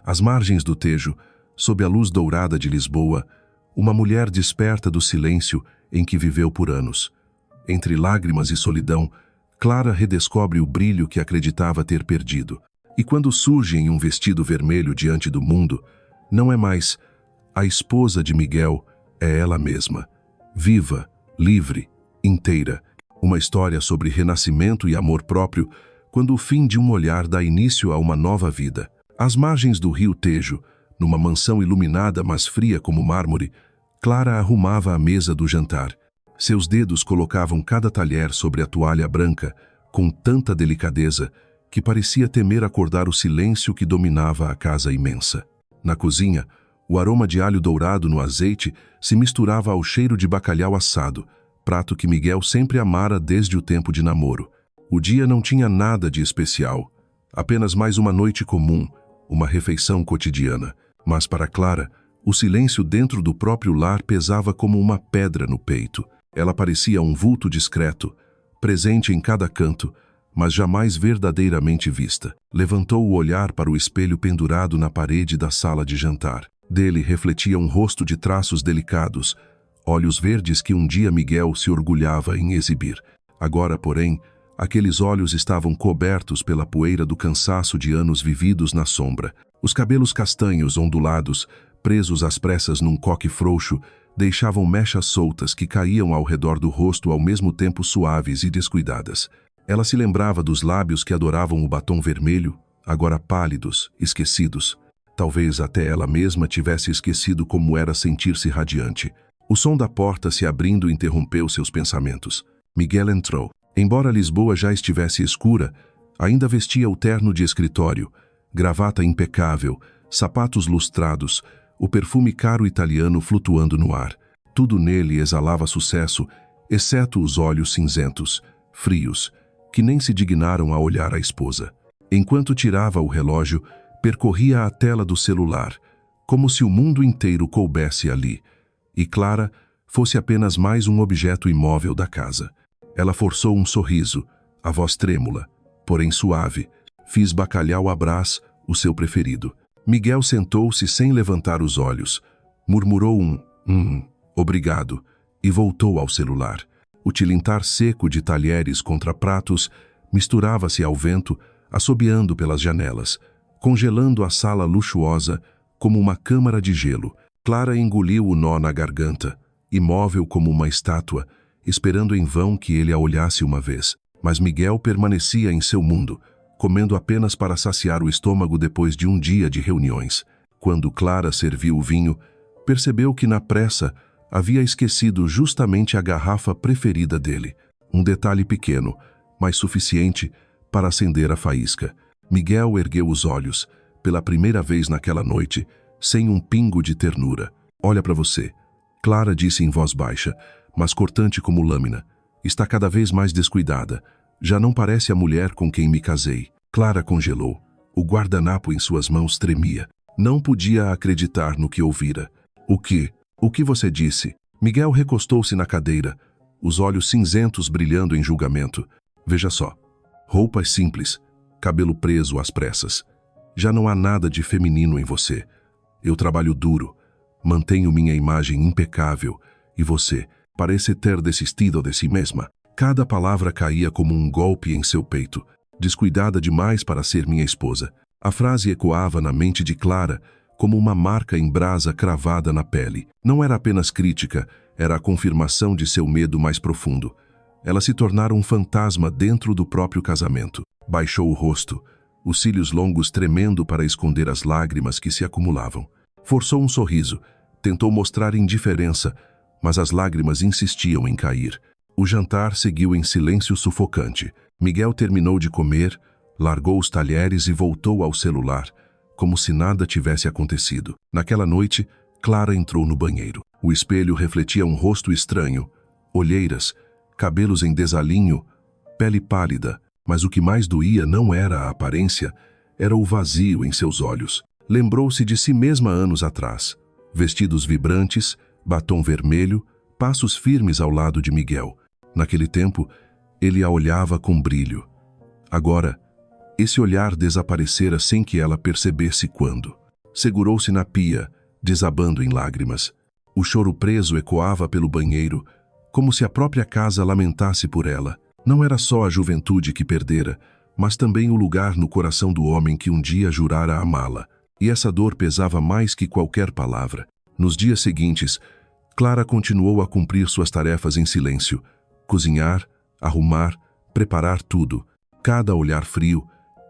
Às margens do Tejo, sob a luz dourada de Lisboa, uma mulher desperta do silêncio em que viveu por anos. Entre lágrimas e solidão, Clara redescobre o brilho que acreditava ter perdido. E quando surge em um vestido vermelho diante do mundo, não é mais a esposa de Miguel, é ela mesma. Viva, livre, inteira. Uma história sobre renascimento e amor próprio, quando o fim de um olhar dá início a uma nova vida. Às margens do rio Tejo, numa mansão iluminada mas fria como mármore, Clara arrumava a mesa do jantar. Seus dedos colocavam cada talher sobre a toalha branca, com tanta delicadeza que parecia temer acordar o silêncio que dominava a casa imensa. Na cozinha, o aroma de alho dourado no azeite se misturava ao cheiro de bacalhau assado, prato que Miguel sempre amara desde o tempo de namoro. O dia não tinha nada de especial, apenas mais uma noite comum, uma refeição cotidiana. Mas para Clara, o silêncio dentro do próprio lar pesava como uma pedra no peito. Ela parecia um vulto discreto, presente em cada canto, mas jamais verdadeiramente vista. Levantou o olhar para o espelho pendurado na parede da sala de jantar. Dele refletia um rosto de traços delicados, olhos verdes que um dia Miguel se orgulhava em exibir. Agora, porém, aqueles olhos estavam cobertos pela poeira do cansaço de anos vividos na sombra. Os cabelos castanhos ondulados, presos às pressas num coque frouxo, deixavam mechas soltas que caíam ao redor do rosto ao mesmo tempo suaves e descuidadas. Ela se lembrava dos lábios que adoravam o batom vermelho, agora pálidos, esquecidos. Talvez até ela mesma tivesse esquecido como era sentir-se radiante. O som da porta se abrindo interrompeu seus pensamentos. Miguel entrou. Embora Lisboa já estivesse escura, ainda vestia o terno de escritório, gravata impecável, sapatos lustrados, o perfume caro italiano flutuando no ar. Tudo nele exalava sucesso, exceto os olhos cinzentos, frios, que nem se dignaram a olhar a esposa. Enquanto tirava o relógio, percorria a tela do celular, como se o mundo inteiro coubesse ali, e Clara fosse apenas mais um objeto imóvel da casa. Ela forçou um sorriso, a voz trêmula, porém suave. Fiz bacalhau à Brás, o seu preferido. Miguel sentou-se sem levantar os olhos, murmurou obrigado, e voltou ao celular. O tilintar seco de talheres contra pratos misturava-se ao vento, assobiando pelas janelas, congelando a sala luxuosa como uma câmara de gelo. Clara engoliu o nó na garganta, imóvel como uma estátua, esperando em vão que ele a olhasse uma vez. Mas Miguel permanecia em seu mundo, comendo apenas para saciar o estômago depois de um dia de reuniões. Quando Clara serviu o vinho, percebeu que na pressa havia esquecido justamente a garrafa preferida dele. Um detalhe pequeno, mas suficiente para acender a faísca. Miguel ergueu os olhos, pela primeira vez naquela noite, sem um pingo de ternura. Olha para você. Clara disse em voz baixa, mas cortante como lâmina. Está cada vez mais descuidada. Já não parece a mulher com quem me casei. Clara congelou. O guardanapo em suas mãos tremia. Não podia acreditar no que ouvira. O que? O que você disse? Miguel recostou-se na cadeira, os olhos cinzentos brilhando em julgamento. Veja só. Roupas simples, cabelo preso às pressas. Já não há nada de feminino em você. Eu trabalho duro, mantenho minha imagem impecável, e você parece ter desistido de si mesma. Cada palavra caía como um golpe em seu peito, descuidada demais para ser minha esposa. A frase ecoava na mente de Clara como uma marca em brasa cravada na pele. Não era apenas crítica, era a confirmação de seu medo mais profundo. Ela se tornara um fantasma dentro do próprio casamento. Baixou o rosto, os cílios longos tremendo para esconder as lágrimas que se acumulavam. Forçou um sorriso, tentou mostrar indiferença, mas as lágrimas insistiam em cair. O jantar seguiu em silêncio sufocante. Miguel terminou de comer, largou os talheres e voltou ao celular, como se nada tivesse acontecido. Naquela noite, Clara entrou no banheiro. O espelho refletia um rosto estranho, olheiras, cabelos em desalinho, pele pálida, mas o que mais doía não era a aparência, era o vazio em seus olhos. Lembrou-se de si mesma anos atrás. Vestidos vibrantes, batom vermelho, passos firmes ao lado de Miguel. Naquele tempo, ele a olhava com brilho. Agora, esse olhar desaparecera sem que ela percebesse quando. segurou-se na pia, desabando em lágrimas. O choro preso ecoava pelo banheiro, como se a própria casa lamentasse por ela. Não era só a juventude que perdera, mas também o lugar no coração do homem que um dia jurara amá-la. E essa dor pesava mais que qualquer palavra. Nos dias seguintes, Clara continuou a cumprir suas tarefas em silêncio. Cozinhar, arrumar, preparar tudo. Cada olhar frio,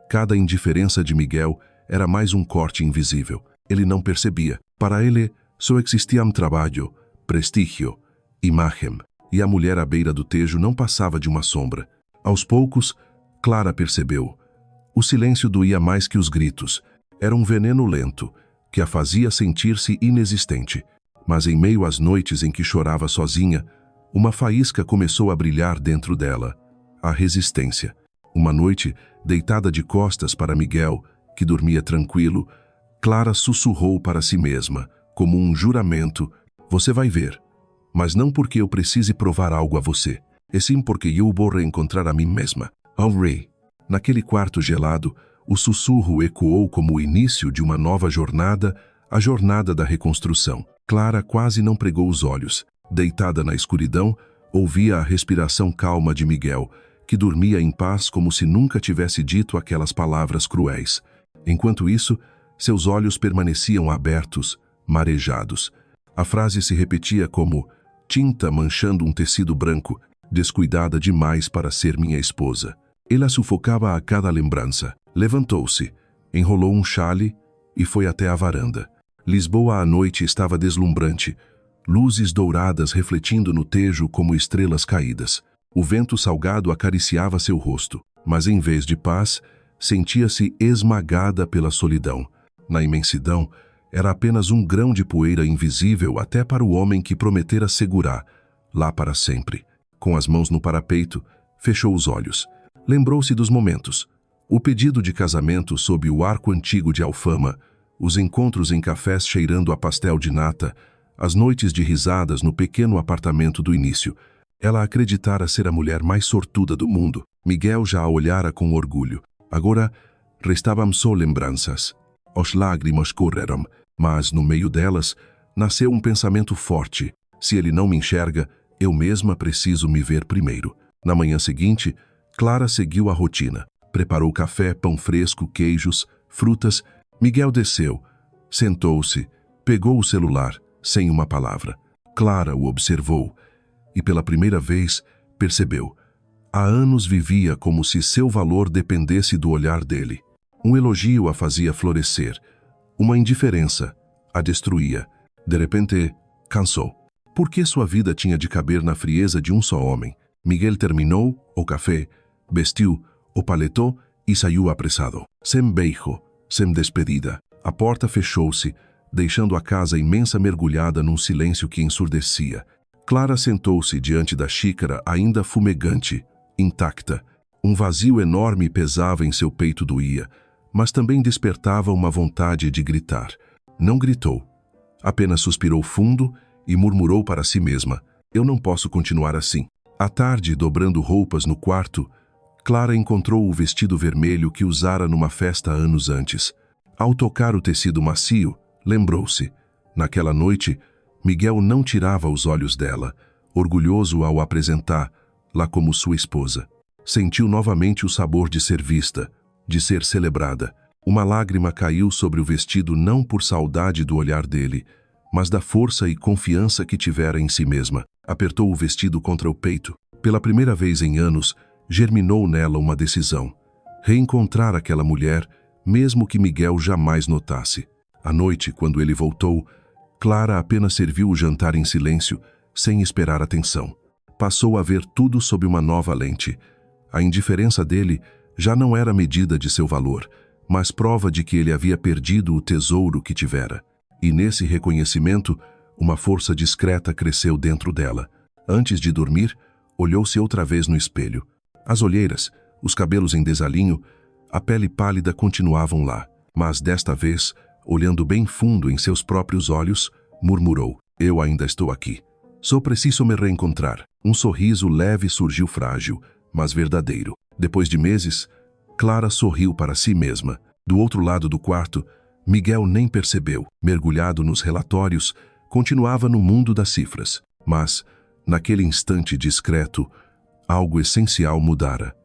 cada indiferença de Miguel era mais um corte invisível. Ele não percebia. Para ele, só existia trabalho, prestígio, imagem. E a mulher à beira do tejo não passava de uma sombra. Aos poucos, Clara percebeu. O silêncio doía mais que os gritos. Era um veneno lento, que a fazia sentir-se inexistente. Mas em meio às noites em que chorava sozinha, uma faísca começou a brilhar dentro dela. A resistência. Uma noite, deitada de costas para Miguel, que dormia tranquilo, Clara sussurrou para si mesma, como um juramento: "Você vai ver. Mas não porque eu precise provar algo a você, e sim porque eu vou reencontrar a mim mesma." Ao rei. Naquele quarto gelado, o sussurro ecoou como o início de uma nova jornada, a jornada da reconstrução. Clara quase não pregou os olhos. Deitada na escuridão, ouvia a respiração calma de Miguel, que dormia em paz como se nunca tivesse dito aquelas palavras cruéis. Enquanto isso, seus olhos permaneciam abertos, marejados. A frase se repetia como tinta manchando um tecido branco, descuidada demais para ser minha esposa. Ela sufocava a cada lembrança. Levantou-se, enrolou um chale e foi até a varanda. Lisboa à noite estava deslumbrante, luzes douradas refletindo no tejo como estrelas caídas. O vento salgado acariciava seu rosto, mas em vez de paz, sentia-se esmagada pela solidão. Na imensidão, era apenas um grão de poeira invisível até para o homem que prometera segurar, lá para sempre. Com as mãos no parapeito, fechou os olhos. Lembrou-se dos momentos. O pedido de casamento sob o arco antigo de Alfama, os encontros em cafés cheirando a pastel de nata, as noites de risadas no pequeno apartamento do início. Ela acreditara ser a mulher mais sortuda do mundo. Miguel já a olhara com orgulho. Agora, restavam só lembranças. As lágrimas correram, mas no meio delas, nasceu um pensamento forte. Se ele não me enxerga, eu mesma preciso me ver primeiro. Na manhã seguinte, Clara seguiu a rotina. Preparou café, pão fresco, queijos, frutas. Miguel desceu, sentou-se, pegou o celular, sem uma palavra. Clara o observou e pela primeira vez percebeu. Há anos vivia como se seu valor dependesse do olhar dele. Um elogio a fazia florescer. Uma indiferença a destruía. De repente, cansou. Por que sua vida tinha de caber na frieza de um só homem? Miguel terminou o café, vestiu o paletó e saiu apressado. Sem beijo, sem despedida. A porta fechou-se, deixando a casa imensa mergulhada num silêncio que ensurdecia. Clara sentou-se diante da xícara ainda fumegante, intacta. Um vazio enorme pesava em seu peito doía, mas também despertava uma vontade de gritar. Não gritou. Apenas suspirou fundo e murmurou para si mesma: "Eu não posso continuar assim." À tarde, dobrando roupas no quarto, Clara encontrou o vestido vermelho que usara numa festa anos antes. Ao tocar o tecido macio, lembrou-se. Naquela noite, Miguel não tirava os olhos dela, orgulhoso ao apresentá-la como sua esposa. Sentiu novamente o sabor de ser vista, de ser celebrada. Uma lágrima caiu sobre o vestido não por saudade do olhar dele, mas da força e confiança que tivera em si mesma. Apertou o vestido contra o peito. Pela primeira vez em anos, germinou nela uma decisão. Reencontrar aquela mulher, mesmo que Miguel jamais notasse. À noite, quando ele voltou, Clara apenas serviu o jantar em silêncio, sem esperar atenção. Passou a ver tudo sob uma nova lente. A indiferença dele já não era medida de seu valor, mas prova de que ele havia perdido o tesouro que tivera. E nesse reconhecimento, uma força discreta cresceu dentro dela. Antes de dormir, olhou-se outra vez no espelho. As olheiras, os cabelos em desalinho, a pele pálida continuavam lá, mas desta vez, olhando bem fundo em seus próprios olhos, murmurou: "Eu ainda estou aqui. Só preciso me reencontrar." Um sorriso leve surgiu, frágil, mas verdadeiro. Depois de meses, Clara sorriu para si mesma. Do outro lado do quarto, Miguel nem percebeu. Mergulhado nos relatórios, continuava no mundo das cifras. Mas, naquele instante discreto, algo essencial mudara.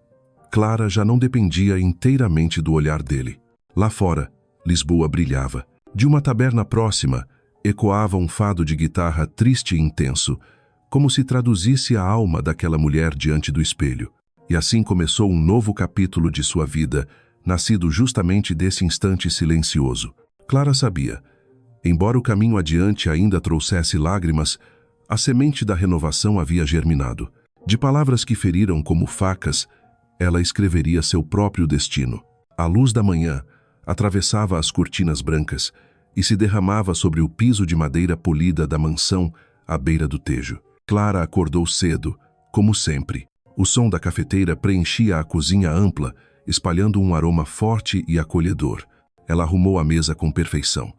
Clara já não dependia inteiramente do olhar dele. Lá fora, Lisboa brilhava. De uma taberna próxima, ecoava um fado de guitarra triste e intenso, como se traduzisse a alma daquela mulher diante do espelho. E assim começou um novo capítulo de sua vida, nascido justamente desse instante silencioso. Clara sabia, embora o caminho adiante ainda trouxesse lágrimas, a semente da renovação havia germinado. De palavras que feriram como facas, ela escreveria seu próprio destino. A luz da manhã atravessava as cortinas brancas e se derramava sobre o piso de madeira polida da mansão à beira do Tejo. Clara acordou cedo, como sempre. O som da cafeteira preenchia a cozinha ampla, espalhando um aroma forte e acolhedor. Ela arrumou a mesa com perfeição.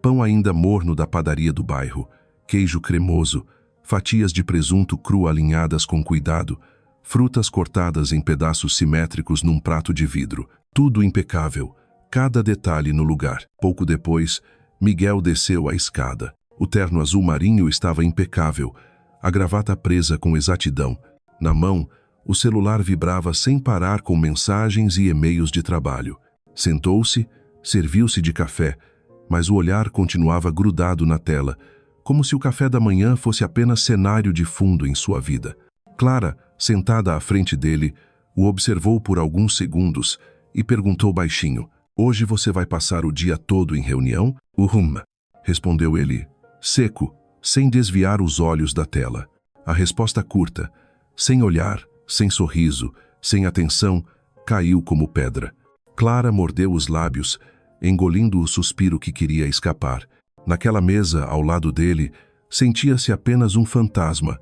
Pão ainda morno da padaria do bairro, queijo cremoso, fatias de presunto cru alinhadas com cuidado, frutas cortadas em pedaços simétricos num prato de vidro. Tudo impecável, cada detalhe no lugar. Pouco depois, Miguel desceu a escada. O terno azul marinho estava impecável, a gravata presa com exatidão. Na mão, o celular vibrava sem parar com mensagens e e-mails de trabalho. Sentou-se, serviu-se de café, mas o olhar continuava grudado na tela, como se o café da manhã fosse apenas cenário de fundo em sua vida. Clara, sentada à frente dele, o observou por alguns segundos e perguntou baixinho: "Hoje você vai passar o dia todo em reunião?" Respondeu ele, seco, sem desviar os olhos da tela. A resposta curta, sem olhar, sem sorriso, sem atenção, caiu como pedra. Clara mordeu os lábios, engolindo o suspiro que queria escapar. Naquela mesa, ao lado dele, sentia-se apenas um fantasma,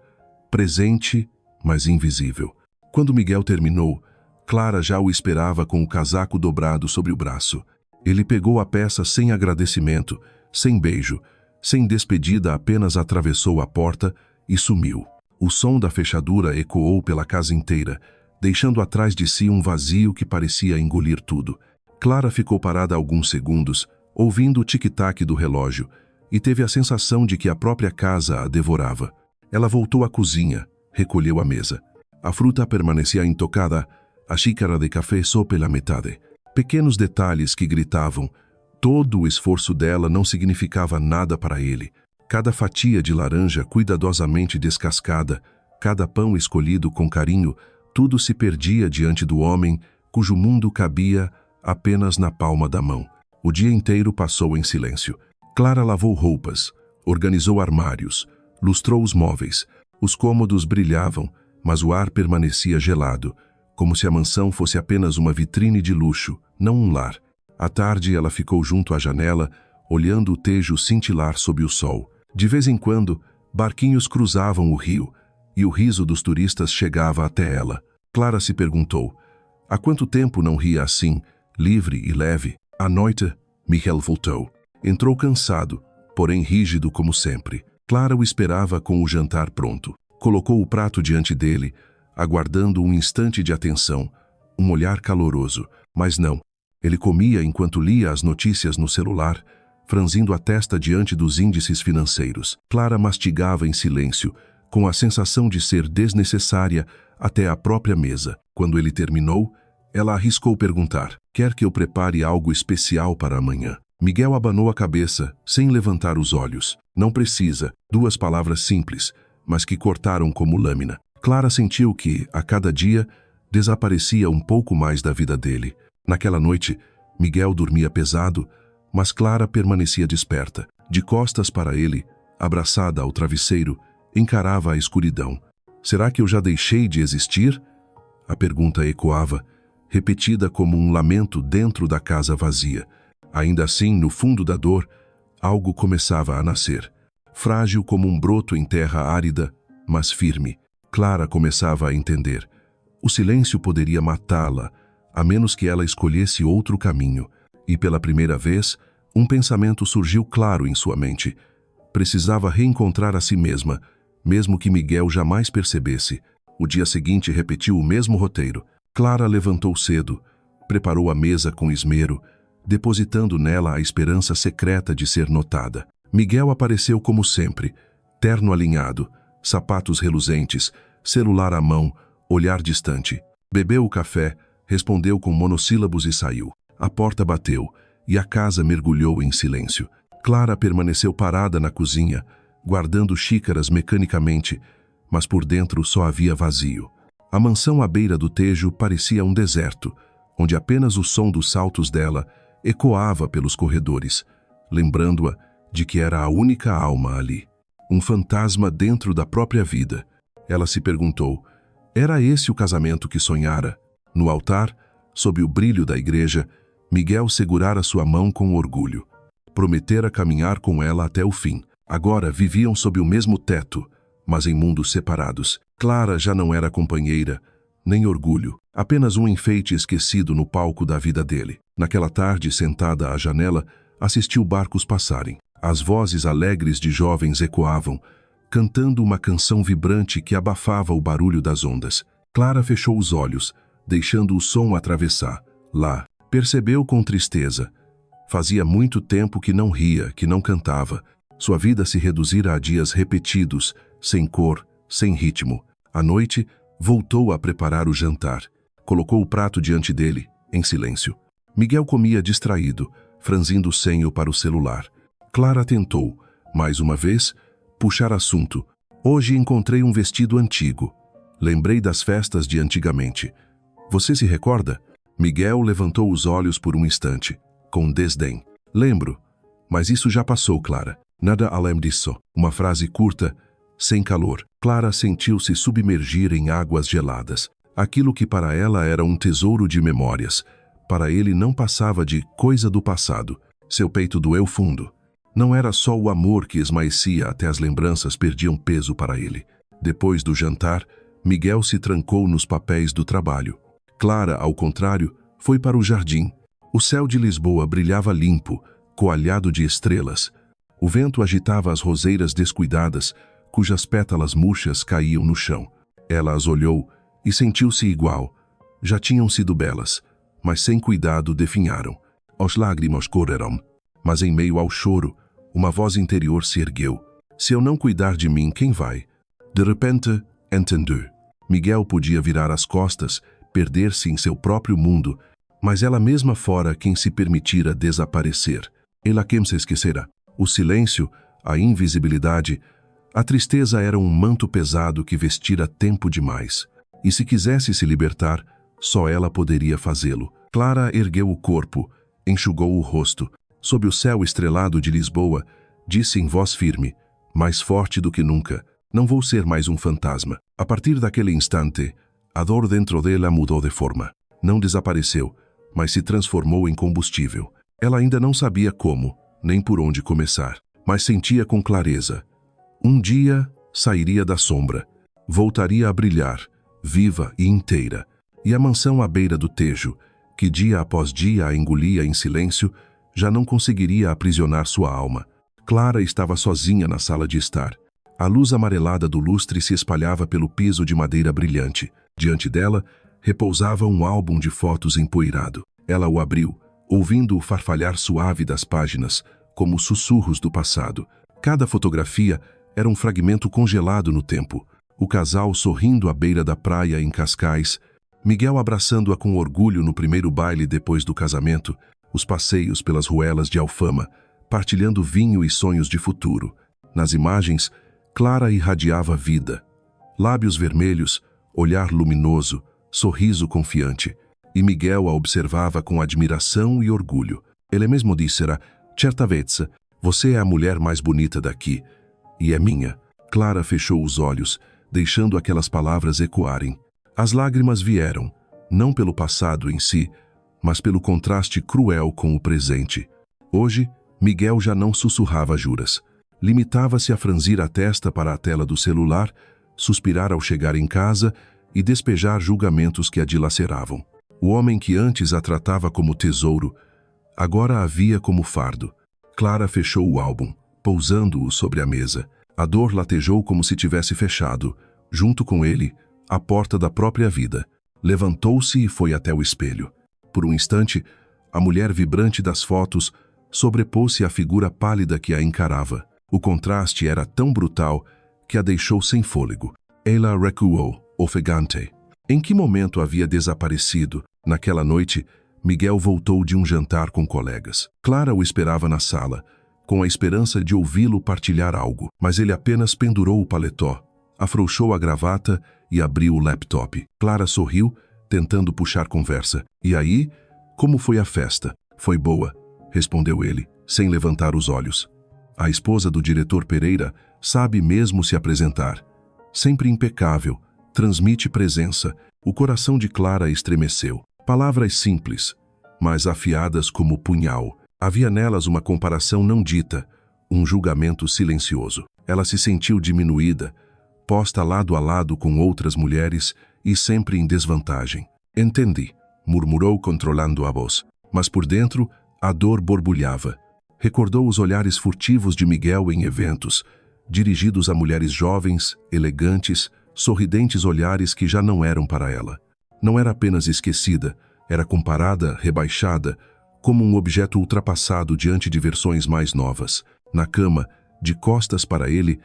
presente, mas invisível. Quando Miguel terminou, Clara já o esperava com o casaco dobrado sobre o braço. Ele pegou a peça sem agradecimento, sem beijo, sem despedida, apenas atravessou a porta e sumiu. O som da fechadura ecoou pela casa inteira, deixando atrás de si um vazio que parecia engolir tudo. Clara ficou parada alguns segundos, ouvindo o tic-tac do relógio, e teve a sensação de que a própria casa a devorava. Ela voltou à cozinha, recolheu a mesa. A fruta permanecia intocada, a xícara de café só pela metade. Pequenos detalhes que gritavam. Todo o esforço dela não significava nada para ele. Cada fatia de laranja cuidadosamente descascada, cada pão escolhido com carinho, tudo se perdia diante do homem cujo mundo cabia apenas na palma da mão. O dia inteiro passou em silêncio. Clara lavou roupas, organizou armários, lustrou os móveis. Os cômodos brilhavam, mas o ar permanecia gelado, como se a mansão fosse apenas uma vitrine de luxo, não um lar. À tarde ela ficou junto à janela, olhando o Tejo cintilar sob o sol. De vez em quando, barquinhos cruzavam o rio, e o riso dos turistas chegava até ela. Clara se perguntou: há quanto tempo não ria assim, livre e leve? À noite, Miguel voltou. Entrou cansado, porém rígido como sempre. Clara o esperava com o jantar pronto. Colocou o prato diante dele, aguardando um instante de atenção, um olhar caloroso. Mas não. Ele comia enquanto lia as notícias no celular, franzindo a testa diante dos índices financeiros. Clara mastigava em silêncio, com a sensação de ser desnecessária até a própria mesa. Quando ele terminou, ela arriscou perguntar: quer que eu prepare algo especial para amanhã? Miguel abanou a cabeça, sem levantar os olhos. Não precisa. Duas palavras simples, mas que cortaram como lâmina. Clara sentiu que, a cada dia, desaparecia um pouco mais da vida dele. Naquela noite, Miguel dormia pesado, mas Clara permanecia desperta. De costas para ele, abraçada ao travesseiro, encarava a escuridão. Será que eu já deixei de existir? A pergunta ecoava, repetida como um lamento dentro da casa vazia. Ainda assim, no fundo da dor, algo começava a nascer. Frágil como um broto em terra árida, mas firme. Clara começava a entender. O silêncio poderia matá-la, a menos que ela escolhesse outro caminho. E pela primeira vez, um pensamento surgiu claro em sua mente. Precisava reencontrar a si mesma, mesmo que Miguel jamais percebesse. O dia seguinte repetiu o mesmo roteiro. Clara levantou cedo, preparou a mesa com esmero, depositando nela a esperança secreta de ser notada. Miguel apareceu como sempre, terno alinhado, sapatos reluzentes, celular à mão, olhar distante. Bebeu o café, respondeu com monossílabos e saiu. A porta bateu e a casa mergulhou em silêncio. Clara permaneceu parada na cozinha, guardando xícaras mecanicamente, mas por dentro só havia vazio. A mansão à beira do Tejo parecia um deserto, onde apenas o som dos saltos dela ecoava pelos corredores, lembrando-a de que era a única alma ali. Um fantasma dentro da própria vida. Ela se perguntou, era esse o casamento que sonhara? No altar, sob o brilho da igreja, Miguel segurara sua mão com orgulho. Prometera caminhar com ela até o fim. Agora viviam sob o mesmo teto, mas em mundos separados. Clara já não era companheira, nem orgulho, apenas um enfeite esquecido no palco da vida dele. Naquela tarde, sentada à janela, assistiu barcos passarem. As vozes alegres de jovens ecoavam, cantando uma canção vibrante que abafava o barulho das ondas. Clara fechou os olhos, deixando o som atravessar. Lá, percebeu com tristeza. Fazia muito tempo que não ria, que não cantava. Sua vida se reduzira a dias repetidos, sem cor, sem ritmo. À noite, voltou a preparar o jantar. Colocou o prato diante dele, em silêncio. Miguel comia distraído, franzindo o senho para o celular. Clara tentou, mais uma vez, puxar assunto. Hoje encontrei um vestido antigo. Lembrei das festas de antigamente. Você se recorda? Miguel levantou os olhos por um instante, com desdém. Lembro, mas isso já passou, Clara. Nada além disso. Uma frase curta, sem calor. Clara sentiu-se submergir em águas geladas. Aquilo que para ela era um tesouro de memórias, para ele não passava de coisa do passado. Seu peito doeu fundo. Não era só o amor que esmaecia até as lembranças perdiam peso para ele. Depois do jantar, Miguel se trancou nos papéis do trabalho. Clara, ao contrário, foi para o jardim. O céu de Lisboa brilhava limpo, coalhado de estrelas. O vento agitava as roseiras descuidadas, cujas pétalas murchas caíam no chão. Ela as olhou e sentiu-se igual. Já tinham sido belas, mas sem cuidado definharam. As lágrimas correram, mas em meio ao choro, uma voz interior se ergueu. Se eu não cuidar de mim, quem vai? De repente, entendeu. Miguel podia virar as costas, perder-se em seu próprio mundo, mas ela mesma fora quem se permitira desaparecer. Ela quem se esquecera. O silêncio, a invisibilidade, a tristeza era um manto pesado que vestira tempo demais. E se quisesse se libertar, só ela poderia fazê-lo. Clara ergueu o corpo, enxugou o rosto. Sob o céu estrelado de Lisboa, disse em voz firme, mais forte do que nunca, não vou ser mais um fantasma. A partir daquele instante, a dor dentro dela mudou de forma. Não desapareceu, mas se transformou em combustível. Ela ainda não sabia como, nem por onde começar, mas sentia com clareza. Um dia sairia da sombra, voltaria a brilhar, viva e inteira. E a mansão à beira do Tejo, que dia após dia a engolia em silêncio, já não conseguiria aprisionar sua alma. Clara estava sozinha na sala de estar. A luz amarelada do lustre se espalhava pelo piso de madeira brilhante. Diante dela, repousava um álbum de fotos empoeirado. Ela o abriu, ouvindo o farfalhar suave das páginas, como sussurros do passado. Cada fotografia era um fragmento congelado no tempo. O casal sorrindo à beira da praia em Cascais, Miguel abraçando-a com orgulho no primeiro baile depois do casamento, os passeios pelas ruelas de Alfama, partilhando vinho e sonhos de futuro. Nas imagens, Clara irradiava vida. Lábios vermelhos, olhar luminoso, sorriso confiante. E Miguel a observava com admiração e orgulho. Ele mesmo dissera, certa vez, você é a mulher mais bonita daqui, e é minha. Clara fechou os olhos, deixando aquelas palavras ecoarem. As lágrimas vieram, não pelo passado em si, mas pelo contraste cruel com o presente. Hoje, Miguel já não sussurrava juras. Limitava-se a franzir a testa para a tela do celular, suspirar ao chegar em casa e despejar julgamentos que a dilaceravam. O homem que antes a tratava como tesouro, agora a via como fardo. Clara fechou o álbum, pousando-o sobre a mesa. A dor latejou como se tivesse fechado, junto com ele, a porta da própria vida. Levantou-se e foi até o espelho. Por um instante, A mulher vibrante das fotos sobrepôs-se à figura pálida que a encarava. O contraste era tão brutal que a deixou sem fôlego. Ela recuou, ofegante. Em que momento havia desaparecido? Naquela noite, Miguel voltou de um jantar com colegas. Clara o esperava na sala, com a esperança de ouvi-lo partilhar algo, mas ele apenas pendurou o paletó, afrouxou a gravata e abriu o laptop. Clara sorriu, tentando puxar conversa. E aí, como foi a festa? Foi boa, respondeu ele, sem levantar os olhos. A esposa do diretor Pereira sabe mesmo se apresentar. Sempre impecável, transmite presença. O coração de Clara estremeceu. Palavras simples, mas afiadas como punhal. Havia nelas uma comparação não dita, um julgamento silencioso. Ela se sentiu diminuída, posta lado a lado com outras mulheres e sempre em desvantagem. Entendi, murmurou controlando a voz, mas por dentro a dor borbulhava. Recordou os olhares furtivos de Miguel em eventos, dirigidos a mulheres jovens, elegantes, sorridentes olhares que já não eram para ela. Não era apenas esquecida, era comparada, rebaixada, como um objeto ultrapassado diante de versões mais novas. Na cama, de costas para ele,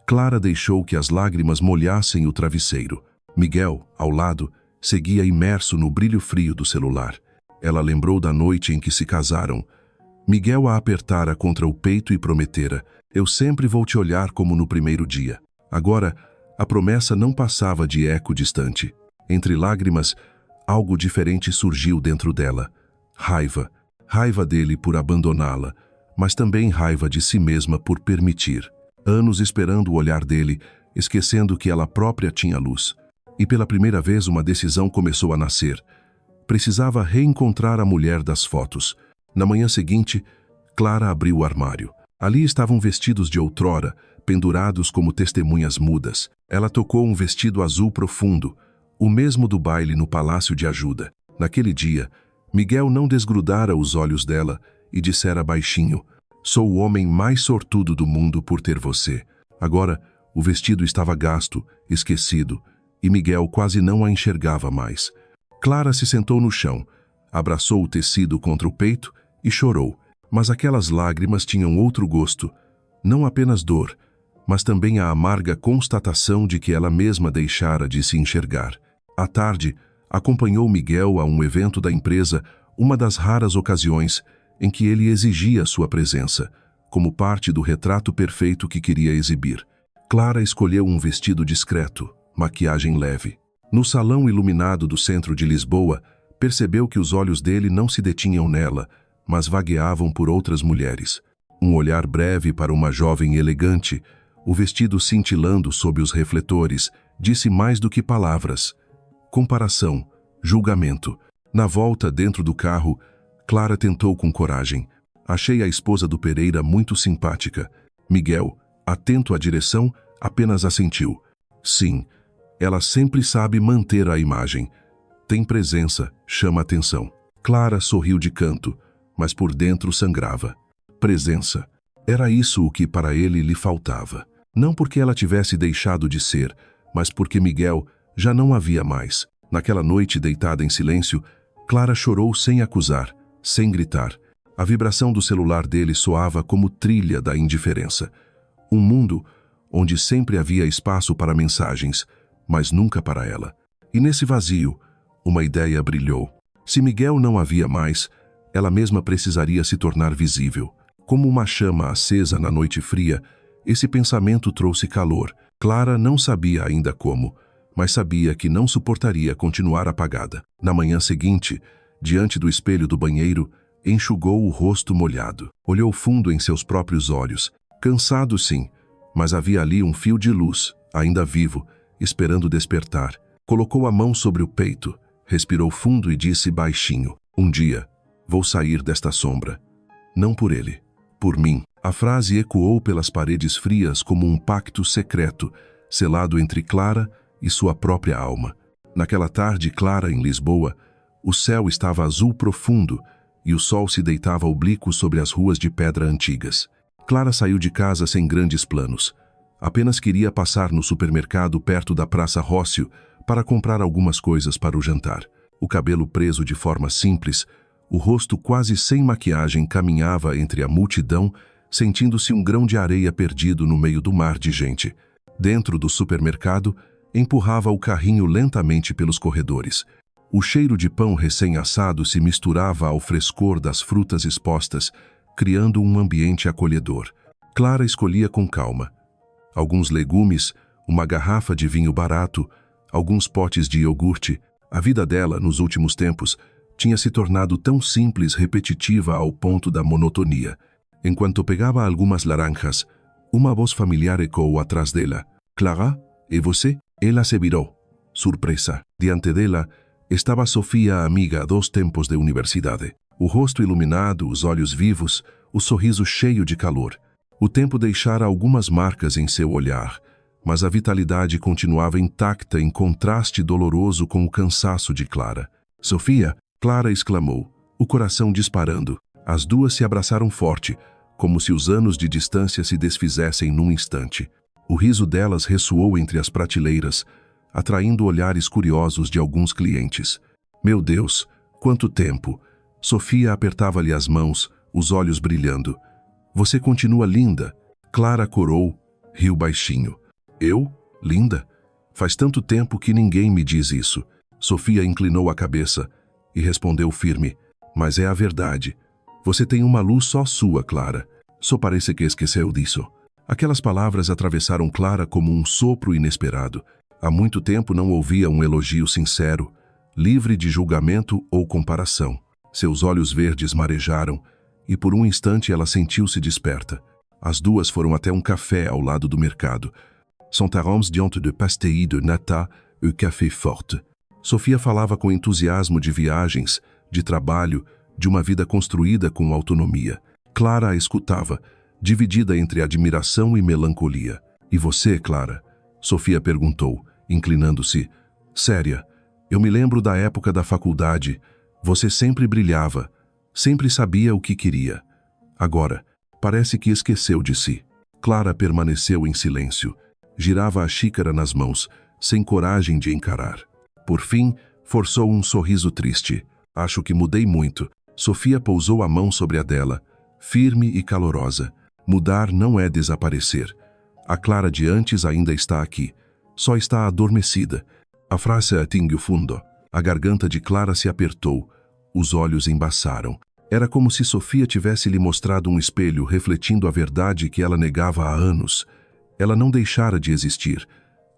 Clara deixou que as lágrimas molhassem o travesseiro. Miguel, ao lado, seguia imerso no brilho frio do celular. Ela lembrou da noite em que se casaram. Miguel a apertara contra o peito e prometera: "Eu sempre vou te olhar como no primeiro dia." Agora, a promessa não passava de eco distante. Entre lágrimas, algo diferente surgiu dentro dela. Raiva. Raiva dele por abandoná-la, mas também raiva de si mesma por permitir. Anos esperando o olhar dele, esquecendo que ela própria tinha luz. E pela primeira vez uma decisão começou a nascer. Precisava reencontrar a mulher das fotos. Na manhã seguinte, Clara abriu o armário. Ali estavam vestidos de outrora, pendurados como testemunhas mudas. Ela tocou um vestido azul profundo, o mesmo do baile no Palácio de Ajuda. Naquele dia, Miguel não desgrudara os olhos dela e dissera baixinho: "Sou o homem mais sortudo do mundo por ter você." Agora, o vestido estava gasto, esquecido, e Miguel quase não a enxergava mais. Clara se sentou no chão, abraçou o tecido contra o peito e chorou. Mas aquelas lágrimas tinham outro gosto, não apenas dor, mas também a amarga constatação de que ela mesma deixara de se enxergar. À tarde, acompanhou Miguel a um evento da empresa, uma das raras ocasiões em que ele exigia sua presença, como parte do retrato perfeito que queria exibir. Clara escolheu um vestido discreto, maquiagem leve. No salão iluminado do centro de Lisboa, percebeu que os olhos dele não se detinham nela, mas vagueavam por outras mulheres. Um olhar breve para uma jovem elegante, o vestido cintilando sob os refletores, disse mais do que palavras. Comparação, julgamento. Na volta dentro do carro, Clara tentou com coragem. Achei a esposa do Pereira muito simpática. Miguel, atento à direção, apenas assentiu. Sim, ela sempre sabe manter a imagem. Tem presença, chama atenção. Clara sorriu de canto, mas por dentro sangrava. Presença. Era isso o que para ele lhe faltava. Não porque ela tivesse deixado de ser, mas porque Miguel já não havia mais. Naquela noite, deitada em silêncio, Clara chorou sem acusar, sem gritar. A vibração do celular dele soava como trilha da indiferença. Um mundo onde sempre havia espaço para mensagens, mas nunca para ela. E nesse vazio, uma ideia brilhou. Se Miguel não havia mais, ela mesma precisaria se tornar visível. Como uma chama acesa na noite fria, esse pensamento trouxe calor. Clara não sabia ainda como, mas sabia que não suportaria continuar apagada. Na manhã seguinte, diante do espelho do banheiro, enxugou o rosto molhado. Olhou fundo em seus próprios olhos. Cansado, sim, mas havia ali um fio de luz, ainda vivo, esperando despertar. Colocou a mão sobre o peito, respirou fundo e disse baixinho: "Um dia, vou sair desta sombra. Não por ele, por mim." A frase ecoou pelas paredes frias como um pacto secreto, selado entre Clara e sua própria alma. Naquela tarde clara em Lisboa, o céu estava azul profundo e o sol se deitava oblíquo sobre as ruas de pedra antigas. Clara saiu de casa sem grandes planos. Apenas queria passar no supermercado perto da Praça Rócio para comprar algumas coisas para o jantar. O cabelo preso de forma simples, O rosto quase sem maquiagem caminhava entre a multidão, sentindo-se um grão de areia perdido no meio do mar de gente. Dentro do supermercado, empurrava o carrinho lentamente pelos corredores. O cheiro de pão recém-assado se misturava ao frescor das frutas expostas, criando um ambiente acolhedor. Clara escolhia com calma. Alguns legumes, uma garrafa de vinho barato, alguns potes de iogurte. A vida dela, nos últimos tempos, tinha se tornado tão simples, repetitiva ao ponto da monotonia. Enquanto pegava algumas laranjas, uma voz familiar ecoou atrás dela. «Clara, é você?» Ela se virou. Surpresa. Diante dela estava Sofia, a amiga, 2 tempos de universidade. O rosto iluminado, os olhos vivos, o sorriso cheio de calor. O tempo deixara algumas marcas em seu olhar, mas a vitalidade continuava intacta em contraste doloroso com o cansaço de Clara. «Sofia!» Clara exclamou, o coração disparando. As duas se abraçaram forte, como se os anos de distância se desfizessem num instante. O riso delas ressoou entre as prateleiras, atraindo olhares curiosos de alguns clientes. «Meu Deus, quanto tempo!» Sofia apertava-lhe as mãos, os olhos brilhando. «Você continua linda!» Clara corou, riu baixinho. «Eu? Linda? Faz tanto tempo que ninguém me diz isso!» Sofia inclinou a cabeça e respondeu firme. «Mas é a verdade. Você tem uma luz só sua, Clara. Só parece que esqueceu disso.» Aquelas palavras atravessaram Clara como um sopro inesperado. Há muito tempo não ouvia um elogio sincero, livre de julgamento ou comparação. Seus olhos verdes marejaram e por um instante ela sentiu-se desperta. As duas foram até um café ao lado do mercado. Sentarons diante de pastéis de nata e café forte. Sofia falava com entusiasmo de viagens, de trabalho, de uma vida construída com autonomia. Clara a escutava, dividida entre admiração e melancolia. «E você, Clara?» Sofia perguntou, inclinando-se. «Séria, eu me lembro da época da faculdade. Você sempre brilhava, sempre sabia o que queria. Agora, parece que esqueceu de si.» Clara permaneceu em silêncio. Girava a xícara nas mãos, sem coragem de encarar. Por fim, forçou um sorriso triste. «Acho que mudei muito.» Sofia pousou a mão sobre a dela, firme e calorosa. Mudar não é desaparecer. A Clara de antes ainda está aqui. Só está adormecida. A frase atingiu fundo. A garganta de Clara se apertou. Os olhos embaçaram. Era como se Sofia tivesse lhe mostrado um espelho refletindo a verdade que ela negava há anos. Ela não deixara de existir.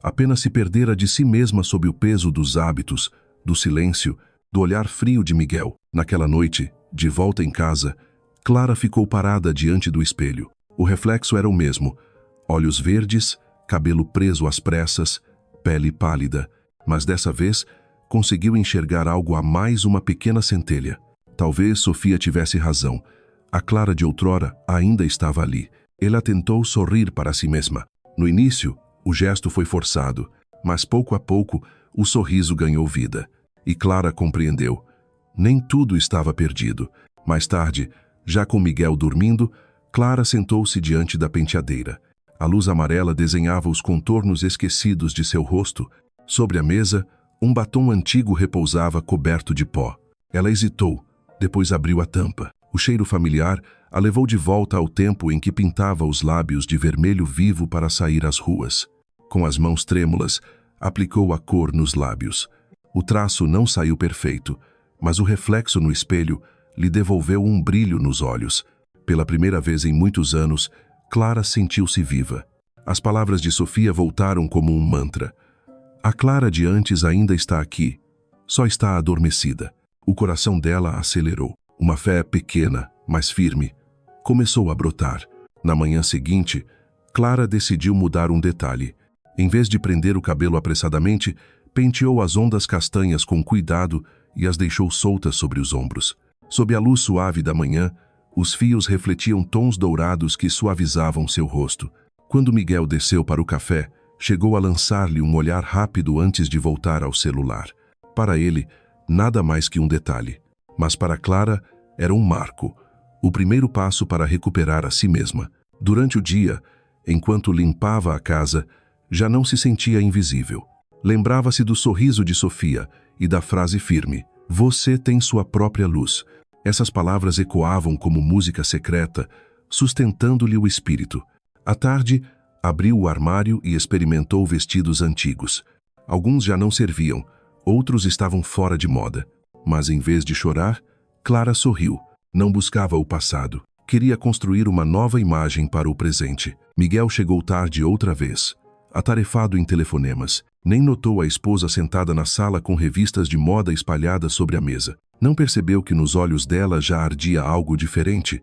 Apenas se perdera de si mesma sob o peso dos hábitos, do silêncio, do olhar frio de Miguel. Naquela noite, de volta em casa, Clara ficou parada diante do espelho. O reflexo era o mesmo. Olhos verdes, cabelo preso às pressas, pele pálida. Mas dessa vez, conseguiu enxergar algo a mais, uma pequena centelha. Talvez Sofia tivesse razão. A Clara de outrora ainda estava ali. Ela tentou sorrir para si mesma. No início, o gesto foi forçado, mas pouco a pouco, o sorriso ganhou vida. E Clara compreendeu. Nem tudo estava perdido. Mais tarde, já com Miguel dormindo, Clara sentou-se diante da penteadeira. A luz amarela desenhava os contornos esquecidos de seu rosto. Sobre a mesa, um batom antigo repousava coberto de pó. Ela hesitou, depois abriu a tampa. O cheiro familiar a levou de volta ao tempo em que pintava os lábios de vermelho vivo para sair às ruas. Com as mãos trêmulas, aplicou a cor nos lábios. O traço não saiu perfeito, mas o reflexo no espelho lhe devolveu um brilho nos olhos. Pela primeira vez em muitos anos, Clara sentiu-se viva. As palavras de Sofia voltaram como um mantra. A Clara de antes ainda está aqui, só está adormecida. O coração dela acelerou. Uma fé pequena, mas firme, começou a brotar. Na manhã seguinte, Clara decidiu mudar um detalhe. Em vez de prender o cabelo apressadamente, penteou as ondas castanhas com cuidado e as deixou soltas sobre os ombros. Sob a luz suave da manhã, os fios refletiam tons dourados que suavizavam seu rosto. Quando Miguel desceu para o café, chegou a lançar-lhe um olhar rápido antes de voltar ao celular. Para ele, nada mais que um detalhe. Mas para Clara, era um marco, o primeiro passo para recuperar a si mesma. Durante o dia, enquanto limpava a casa, já não se sentia invisível. Lembrava-se do sorriso de Sofia e da frase firme: «Você tem sua própria luz.» Essas palavras ecoavam como música secreta, sustentando-lhe o espírito. À tarde, abriu o armário e experimentou vestidos antigos. Alguns já não serviam, outros estavam fora de moda. Mas em vez de chorar, Clara sorriu. Não buscava o passado. Queria construir uma nova imagem para o presente. Miguel chegou tarde outra vez, atarefado em telefonemas. Nem notou a esposa sentada na sala com revistas de moda espalhadas sobre a mesa. Não percebeu que nos olhos dela já ardia algo diferente.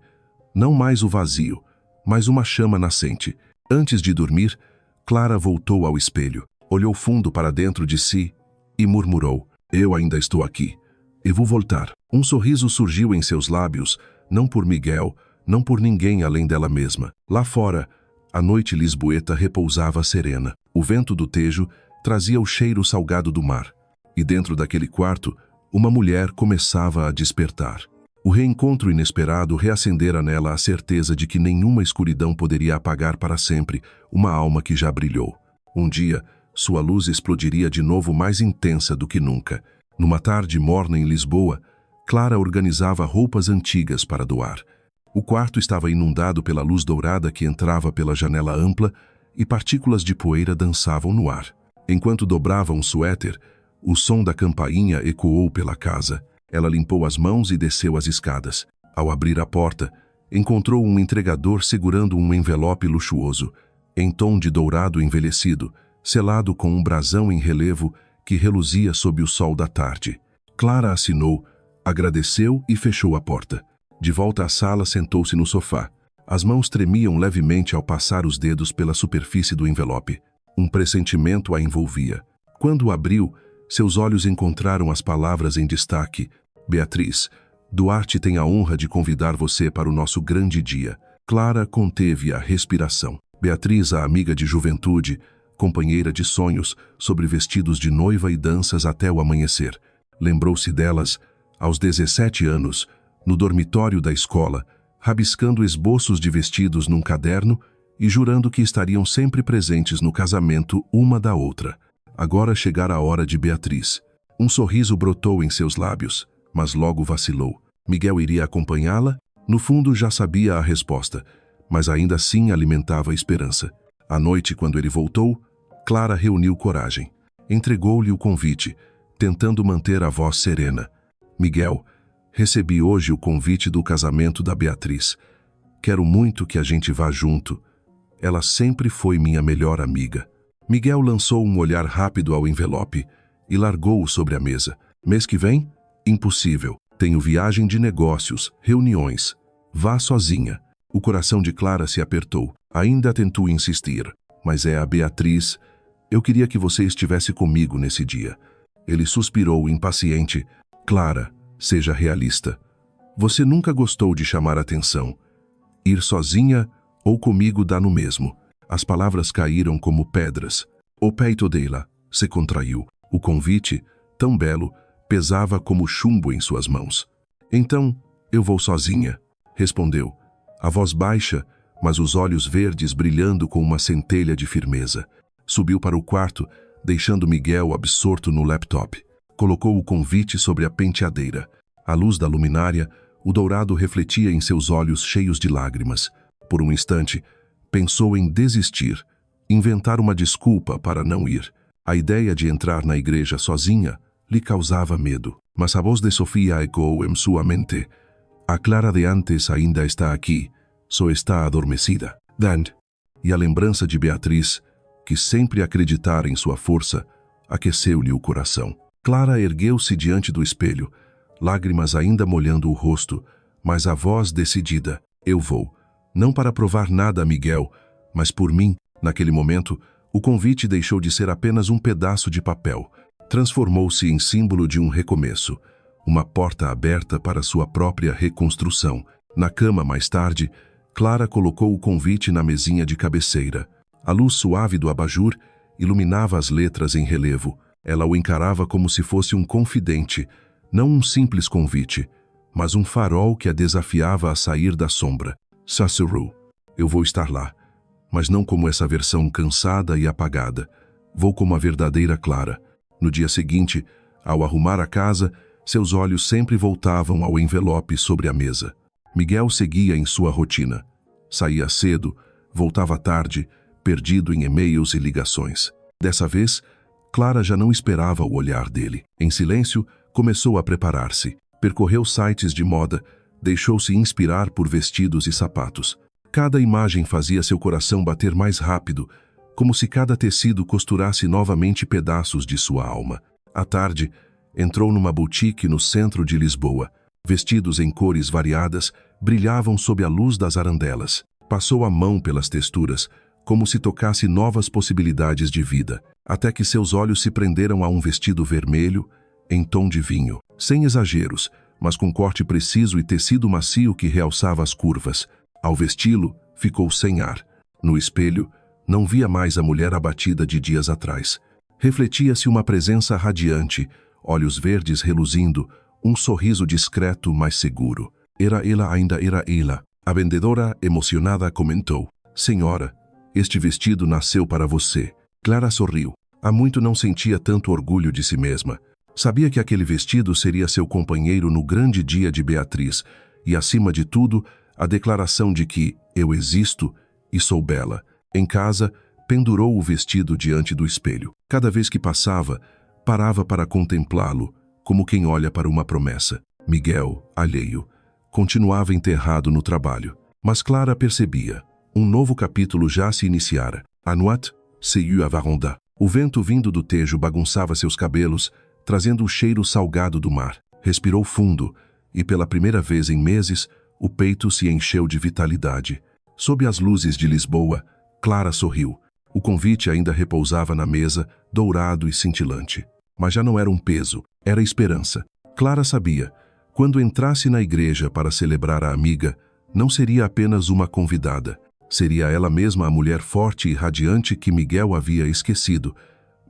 Não mais o vazio, mas uma chama nascente. Antes de dormir, Clara voltou ao espelho, olhou fundo para dentro de si e murmurou: "Eu ainda estou aqui. Eu vou voltar." Um sorriso surgiu em seus lábios, não por Miguel, não por ninguém além dela mesma. Lá fora, a noite lisboeta repousava serena. O vento do Tejo trazia o cheiro salgado do mar. E dentro daquele quarto, uma mulher começava a despertar. O reencontro inesperado reacendera nela a certeza de que nenhuma escuridão poderia apagar para sempre uma alma que já brilhou. Um dia, sua luz explodiria de novo mais intensa do que nunca. Numa tarde morna em Lisboa, Clara organizava roupas antigas para doar. O quarto estava inundado pela luz dourada que entrava pela janela ampla e partículas de poeira dançavam no ar. Enquanto dobrava um suéter, o som da campainha ecoou pela casa. Ela limpou as mãos e desceu as escadas. Ao abrir a porta, encontrou um entregador segurando um envelope luxuoso, em tom de dourado envelhecido, selado com um brasão em relevo que reluzia sob o sol da tarde. Clara assinou, agradeceu e fechou a porta. De volta à sala, sentou-se no sofá. As mãos tremiam levemente ao passar os dedos pela superfície do envelope. Um pressentimento a envolvia. Quando o abriu, seus olhos encontraram as palavras em destaque: "Beatriz, Duarte tem a honra de convidar você para o nosso grande dia." Clara conteve a respiração. Beatriz, a amiga de juventude, companheira de sonhos, sobre vestidos de noiva e danças até o amanhecer. Lembrou-se delas, aos 17 anos, no dormitório da escola, rabiscando esboços de vestidos num caderno e jurando que estariam sempre presentes no casamento uma da outra. Agora chegara a hora de Beatriz. Um sorriso brotou em seus lábios, mas logo vacilou. Miguel iria acompanhá-la? No fundo já sabia a resposta, mas ainda assim alimentava a esperança. À noite, quando ele voltou, Clara reuniu coragem. Entregou-lhe o convite, tentando manter a voz serena. "Miguel, recebi hoje o convite do casamento da Beatriz. Quero muito que a gente vá junto. Ela sempre foi minha melhor amiga." Miguel lançou um olhar rápido ao envelope e largou-o sobre a mesa. "Mês que vem? Impossível. Tenho viagem de negócios, reuniões. Vá sozinha." O coração de Clara se apertou. Ainda tentou insistir. "Mas é a Beatriz. Eu queria que você estivesse comigo nesse dia." Ele suspirou, impaciente. "Clara, seja realista. Você nunca gostou de chamar atenção. Ir sozinha ou comigo dá no mesmo." As palavras caíram como pedras. O peito dela se contraiu. O convite, tão belo, pesava como chumbo em suas mãos. "Então, eu vou sozinha," respondeu, a voz baixa, mas os olhos verdes brilhando com uma centelha de firmeza. Subiu para o quarto, deixando Miguel absorto no laptop. Colocou o convite sobre a penteadeira. À luz da luminária, o dourado refletia em seus olhos cheios de lágrimas. Por um instante, pensou em desistir, inventar uma desculpa para não ir. A ideia de entrar na igreja sozinha lhe causava medo. Mas a voz de Sofia ecoou em sua mente. "A Clara de antes ainda está aqui, só está adormecida." Dan. E a lembrança de Beatriz, que sempre acreditara em sua força, aqueceu-lhe o coração. Clara ergueu-se diante do espelho, lágrimas ainda molhando o rosto, mas a voz decidida: "Eu vou. Não para provar nada a Miguel, mas por mim." Naquele momento, o convite deixou de ser apenas um pedaço de papel. Transformou-se em símbolo de um recomeço, uma porta aberta para sua própria reconstrução. Na cama, mais tarde, Clara colocou o convite na mesinha de cabeceira. A luz suave do abajur iluminava as letras em relevo. Ela o encarava como se fosse um confidente, não um simples convite, mas um farol que a desafiava a sair da sombra. "Sassuru, eu vou estar lá, mas não como essa versão cansada e apagada. Vou como a verdadeira Clara." No dia seguinte, ao arrumar a casa, Seus olhos sempre voltavam ao envelope sobre a mesa. Miguel seguia em sua rotina. Saía cedo, voltava tarde, perdido em e-mails e ligações. Dessa vez, Clara já não esperava o olhar dele. Em silêncio, começou a preparar-se. Percorreu sites de moda, deixou-se inspirar por vestidos e sapatos. Cada imagem fazia seu coração bater mais rápido, como se cada tecido costurasse novamente pedaços de sua alma. À tarde, entrou numa boutique no centro de Lisboa. Vestidos em cores variadas, brilhavam sob a luz das arandelas. Passou a mão pelas texturas, como se tocasse novas possibilidades de vida, até que seus olhos se prenderam a um vestido vermelho, em tom de vinho. Sem exageros, mas com corte preciso e tecido macio que realçava as curvas. Ao vesti-lo, ficou sem ar. No espelho, não via mais a mulher abatida de dias atrás. Refletia-se uma presença radiante, olhos verdes reluzindo, um sorriso discreto, mas seguro. Ainda era ela. A vendedora, emocionada, comentou: "Senhora, este vestido nasceu para você." Clara sorriu. Há muito não sentia tanto orgulho de si mesma. Sabia que aquele vestido seria seu companheiro no grande dia de Beatriz e, acima de tudo, a declaração de que eu existo e sou bela. Em casa, pendurou o vestido diante do espelho. Cada vez que passava, parava para contemplá-lo, como quem olha para uma promessa. Miguel, alheio, continuava enterrado no trabalho. Mas Clara percebia. Um novo capítulo já se iniciara. A nuit saiu à varanda. O vento vindo do Tejo bagunçava seus cabelos, trazendo o cheiro salgado do mar. Respirou fundo e, pela primeira vez em meses, o peito se encheu de vitalidade. Sob as luzes de Lisboa, Clara sorriu. O convite ainda repousava na mesa, dourado e cintilante. Mas já não era um peso, era esperança. Clara sabia, quando entrasse na igreja para celebrar a amiga, não seria apenas uma convidada. Seria ela mesma a mulher forte e radiante que Miguel havia esquecido,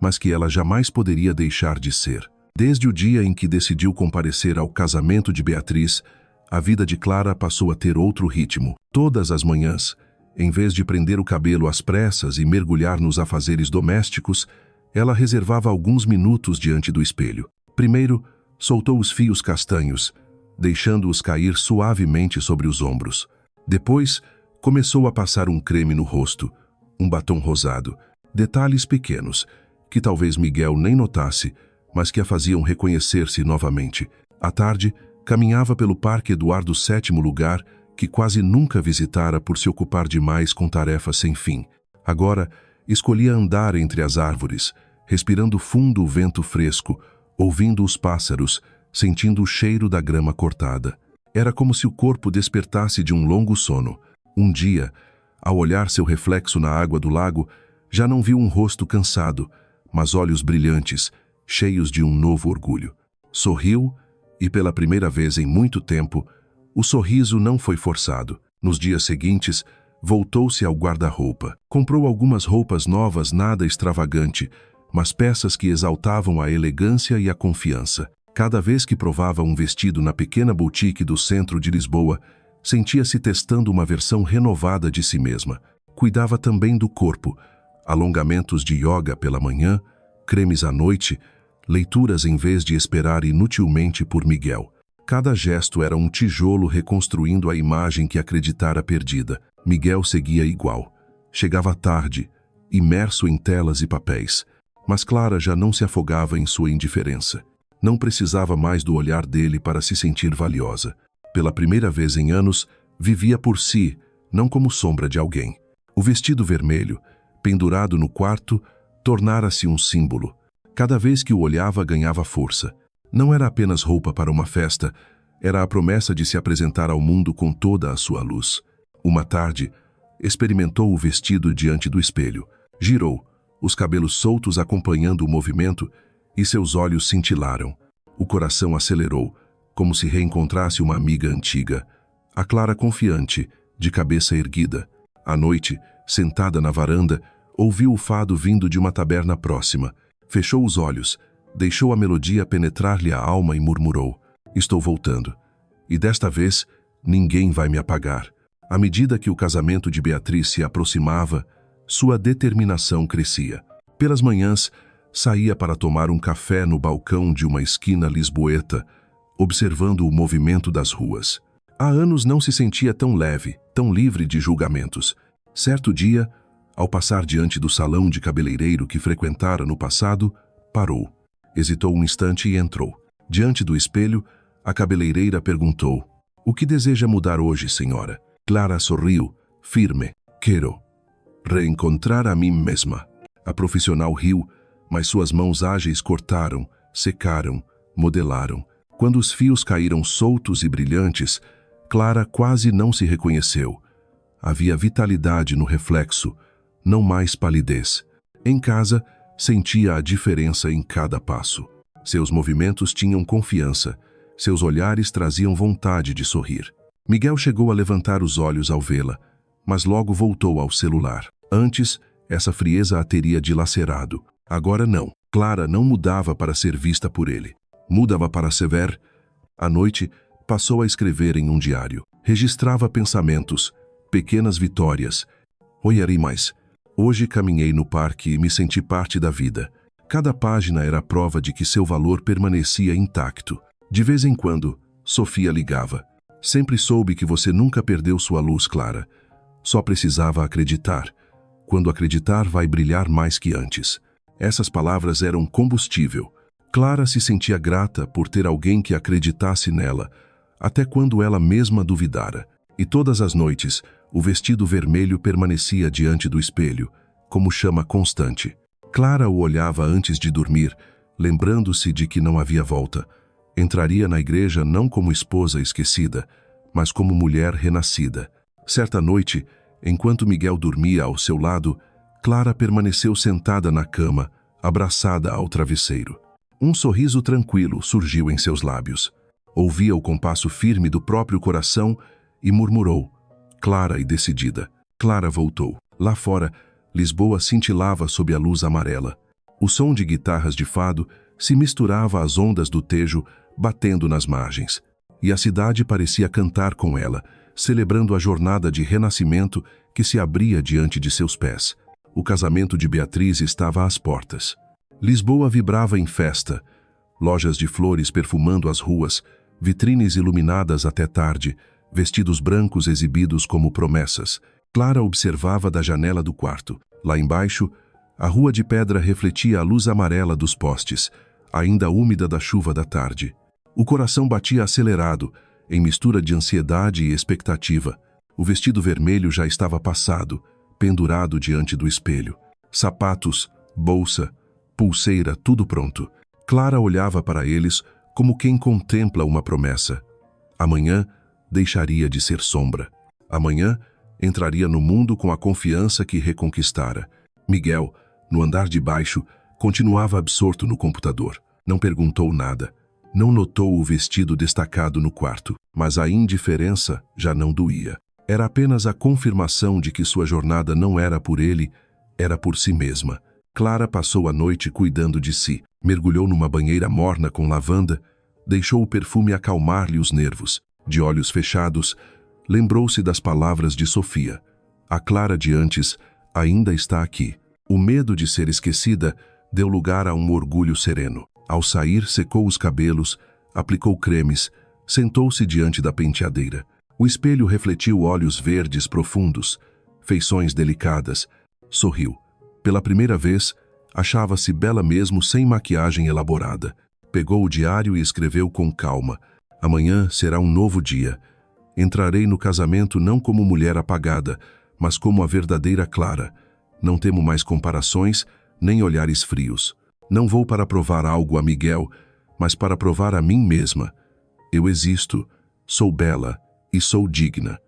mas que ela jamais poderia deixar de ser. Desde o dia em que decidiu comparecer ao casamento de Beatriz, a vida de Clara passou a ter outro ritmo. Todas as manhãs, em vez de prender o cabelo às pressas e mergulhar nos afazeres domésticos, ela reservava alguns minutos diante do espelho. Primeiro, soltou os fios castanhos, deixando-os cair suavemente sobre os ombros. Depois, começou a passar um creme no rosto, um batom rosado, detalhes pequenos, que talvez Miguel nem notasse, mas que a faziam reconhecer-se novamente. À tarde, caminhava pelo Parque Eduardo VII, lugar que quase nunca visitara por se ocupar demais com tarefas sem fim. Agora, escolhia andar entre as árvores, respirando fundo o vento fresco, ouvindo os pássaros, sentindo o cheiro da grama cortada. Era como se o corpo despertasse de um longo sono. Um dia, ao olhar seu reflexo na água do lago, já não viu um rosto cansado, mas olhos brilhantes, cheios de um novo orgulho. Sorriu e, pela primeira vez em muito tempo, o sorriso não foi forçado. Nos dias seguintes, voltou-se ao guarda-roupa. Comprou algumas roupas novas, nada extravagante, mas peças que exaltavam a elegância e a confiança. Cada vez que provava um vestido na pequena boutique do centro de Lisboa, sentia-se testando uma versão renovada de si mesma. Cuidava também do corpo, alongamentos de yoga pela manhã, cremes à noite, leituras em vez de esperar inutilmente por Miguel. Cada gesto era um tijolo reconstruindo a imagem que acreditara perdida. Miguel seguia igual. Chegava tarde, imerso em telas e papéis. Mas Clara já não se afogava em sua indiferença. Não precisava mais do olhar dele para se sentir valiosa. Pela primeira vez em anos, vivia por si, não como sombra de alguém. O vestido vermelho, pendurado no quarto, tornara-se um símbolo. Cada vez que o olhava, ganhava força. Não era apenas roupa para uma festa, era a promessa de se apresentar ao mundo com toda a sua luz. Uma tarde, experimentou o vestido diante do espelho. Girou, os cabelos soltos acompanhando o movimento, e seus olhos cintilaram. O coração acelerou, como se reencontrasse uma amiga antiga. A Clara confiante, de cabeça erguida. À noite, sentada na varanda, ouviu o fado vindo de uma taberna próxima. Fechou os olhos, deixou a melodia penetrar-lhe a alma e murmurou: "Estou voltando. E desta vez, ninguém vai me apagar." À medida que o casamento de Beatriz se aproximava, sua determinação crescia. Pelas manhãs, saía para tomar um café no balcão de uma esquina lisboeta, observando o movimento das ruas. Há anos não se sentia tão leve, tão livre de julgamentos. Certo dia, ao passar diante do salão de cabeleireiro que frequentara no passado, parou. Hesitou um instante e entrou. Diante do espelho, a cabeleireira perguntou: "O que deseja mudar hoje, senhora?" Clara sorriu, firme. "Quero reencontrar a mim mesma." A profissional riu, mas suas mãos ágeis cortaram, secaram, modelaram. Quando os fios caíram soltos e brilhantes, Clara quase não se reconheceu. Havia vitalidade no reflexo, não mais palidez. Em casa, sentia a diferença em cada passo. Seus movimentos tinham confiança, seus olhares traziam vontade de sorrir. Miguel chegou a levantar os olhos ao vê-la, mas logo voltou ao celular. Antes, essa frieza a teria dilacerado. Agora não. Clara não mudava para ser vista por ele. Mudava para se ver. À noite, passou a escrever em um diário. Registrava pensamentos, pequenas vitórias. Olharei mais. Hoje caminhei no parque e me senti parte da vida. Cada página era prova de que seu valor permanecia intacto. De vez em quando, Sofia ligava. Sempre soube que você nunca perdeu sua luz, Clara. Só precisava acreditar. Quando acreditar, vai brilhar mais que antes. Essas palavras eram combustível. Clara se sentia grata por ter alguém que acreditasse nela, até quando ela mesma duvidara. E todas as noites, o vestido vermelho permanecia diante do espelho, como chama constante. Clara o olhava antes de dormir, lembrando-se de que não havia volta. Entraria na igreja não como esposa esquecida, mas como mulher renascida. Certa noite, enquanto Miguel dormia ao seu lado, Clara permaneceu sentada na cama, abraçada ao travesseiro. Um sorriso tranquilo surgiu em seus lábios. Ouvia o compasso firme do próprio coração e murmurou, clara e decidida. Clara voltou. Lá fora, Lisboa cintilava sob a luz amarela. O som de guitarras de fado se misturava às ondas do Tejo, batendo nas margens. E a cidade parecia cantar com ela, celebrando a jornada de renascimento que se abria diante de seus pés. O casamento de Beatriz estava às portas. Lisboa vibrava em festa. Lojas de flores perfumando as ruas, vitrines iluminadas até tarde, vestidos brancos exibidos como promessas. Clara observava da janela do quarto. Lá embaixo, a rua de pedra refletia a luz amarela dos postes, ainda úmida da chuva da tarde. O coração batia acelerado, em mistura de ansiedade e expectativa. O vestido vermelho já estava passado, pendurado diante do espelho. Sapatos, bolsa, pulseira, tudo pronto. Clara olhava para eles como quem contempla uma promessa. Amanhã deixaria de ser sombra. Amanhã entraria no mundo com a confiança que reconquistara. Miguel, no andar de baixo, continuava absorto no computador. Não perguntou nada. Não notou o vestido destacado no quarto, mas a indiferença já não doía. Era apenas a confirmação de que sua jornada não era por ele, era por si mesma. Clara passou a noite cuidando de si. Mergulhou numa banheira morna com lavanda, deixou o perfume acalmar-lhe os nervos. De olhos fechados, lembrou-se das palavras de Sofia. A Clara de antes ainda está aqui. O medo de ser esquecida deu lugar a um orgulho sereno. Ao sair, secou os cabelos, aplicou cremes, sentou-se diante da penteadeira. O espelho refletiu olhos verdes profundos, feições delicadas. Sorriu. Pela primeira vez, achava-se bela mesmo sem maquiagem elaborada. Pegou o diário e escreveu com calma. Amanhã será um novo dia. Entrarei no casamento não como mulher apagada, mas como a verdadeira Clara. Não temo mais comparações, nem olhares frios. Não vou para provar algo a Miguel, mas para provar a mim mesma. Eu existo, sou bela e sou digna.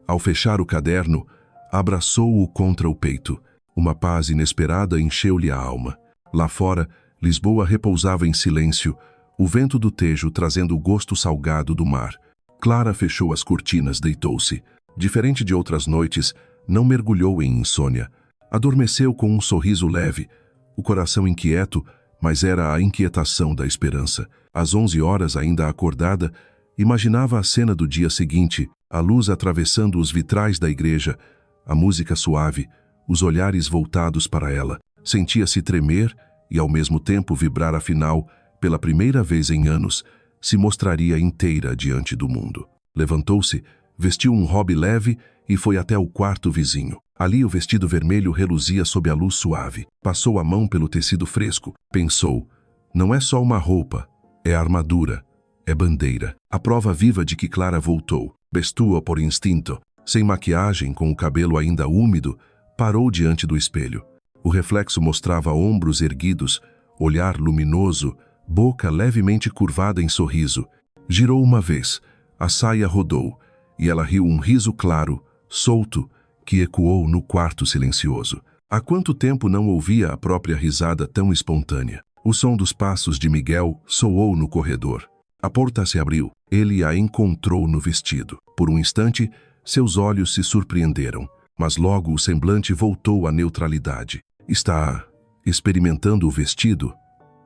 Ao fechar o caderno, abraçou-o contra o peito. Uma paz inesperada encheu-lhe a alma. Lá fora, Lisboa repousava em silêncio, o vento do Tejo trazendo o gosto salgado do mar. Clara fechou as cortinas, deitou-se. Diferente de outras noites, não mergulhou em insônia. Adormeceu com um sorriso leve, o coração inquieto, mas era a inquietação da esperança. Às 11 horas, ainda acordada, imaginava a cena do dia seguinte, a luz atravessando os vitrais da igreja, a música suave, os olhares voltados para ela. Sentia-se tremer e, ao mesmo tempo, vibrar afinal, pela primeira vez em anos, se mostraria inteira diante do mundo. Levantou-se, vestiu um robe leve e foi até o quarto vizinho. Ali o vestido vermelho reluzia sob a luz suave. Passou a mão pelo tecido fresco. Pensou, não é só uma roupa, é armadura, é bandeira. A prova viva de que Clara voltou. Vestiu-a por instinto. Sem maquiagem, com o cabelo ainda úmido, parou diante do espelho. O reflexo mostrava ombros erguidos, olhar luminoso, boca levemente curvada em sorriso. Girou uma vez, a saia rodou, e ela riu um riso claro, solto, que ecoou no quarto silencioso. Há quanto tempo não ouvia a própria risada tão espontânea? O som dos passos de Miguel soou no corredor. A porta se abriu. Ele a encontrou no vestido. Por um instante, seus olhos se surpreenderam, mas logo o semblante voltou à neutralidade. Está experimentando o vestido?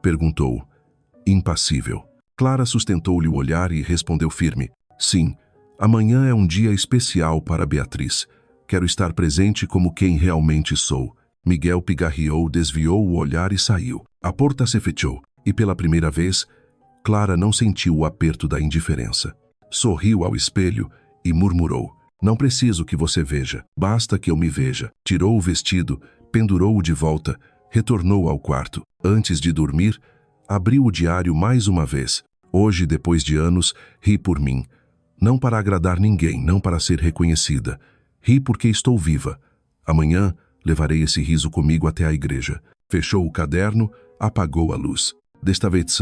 Perguntou, impassível. Clara sustentou-lhe o olhar e respondeu firme. Sim, amanhã é um dia especial para Beatriz. Quero estar presente como quem realmente sou. Miguel pigarreou, desviou o olhar e saiu. A porta se fechou, e pela primeira vez, Clara não sentiu o aperto da indiferença. Sorriu ao espelho e murmurou. Não preciso que você veja, basta que eu me veja. Tirou o vestido, pendurou-o de volta, retornou ao quarto. Antes de dormir, abriu o diário mais uma vez. Hoje, depois de anos, ri por mim. Não para agradar ninguém, não para ser reconhecida. Ri porque estou viva. Amanhã, levarei esse riso comigo até a igreja. Fechou o caderno, apagou a luz. Desta vez,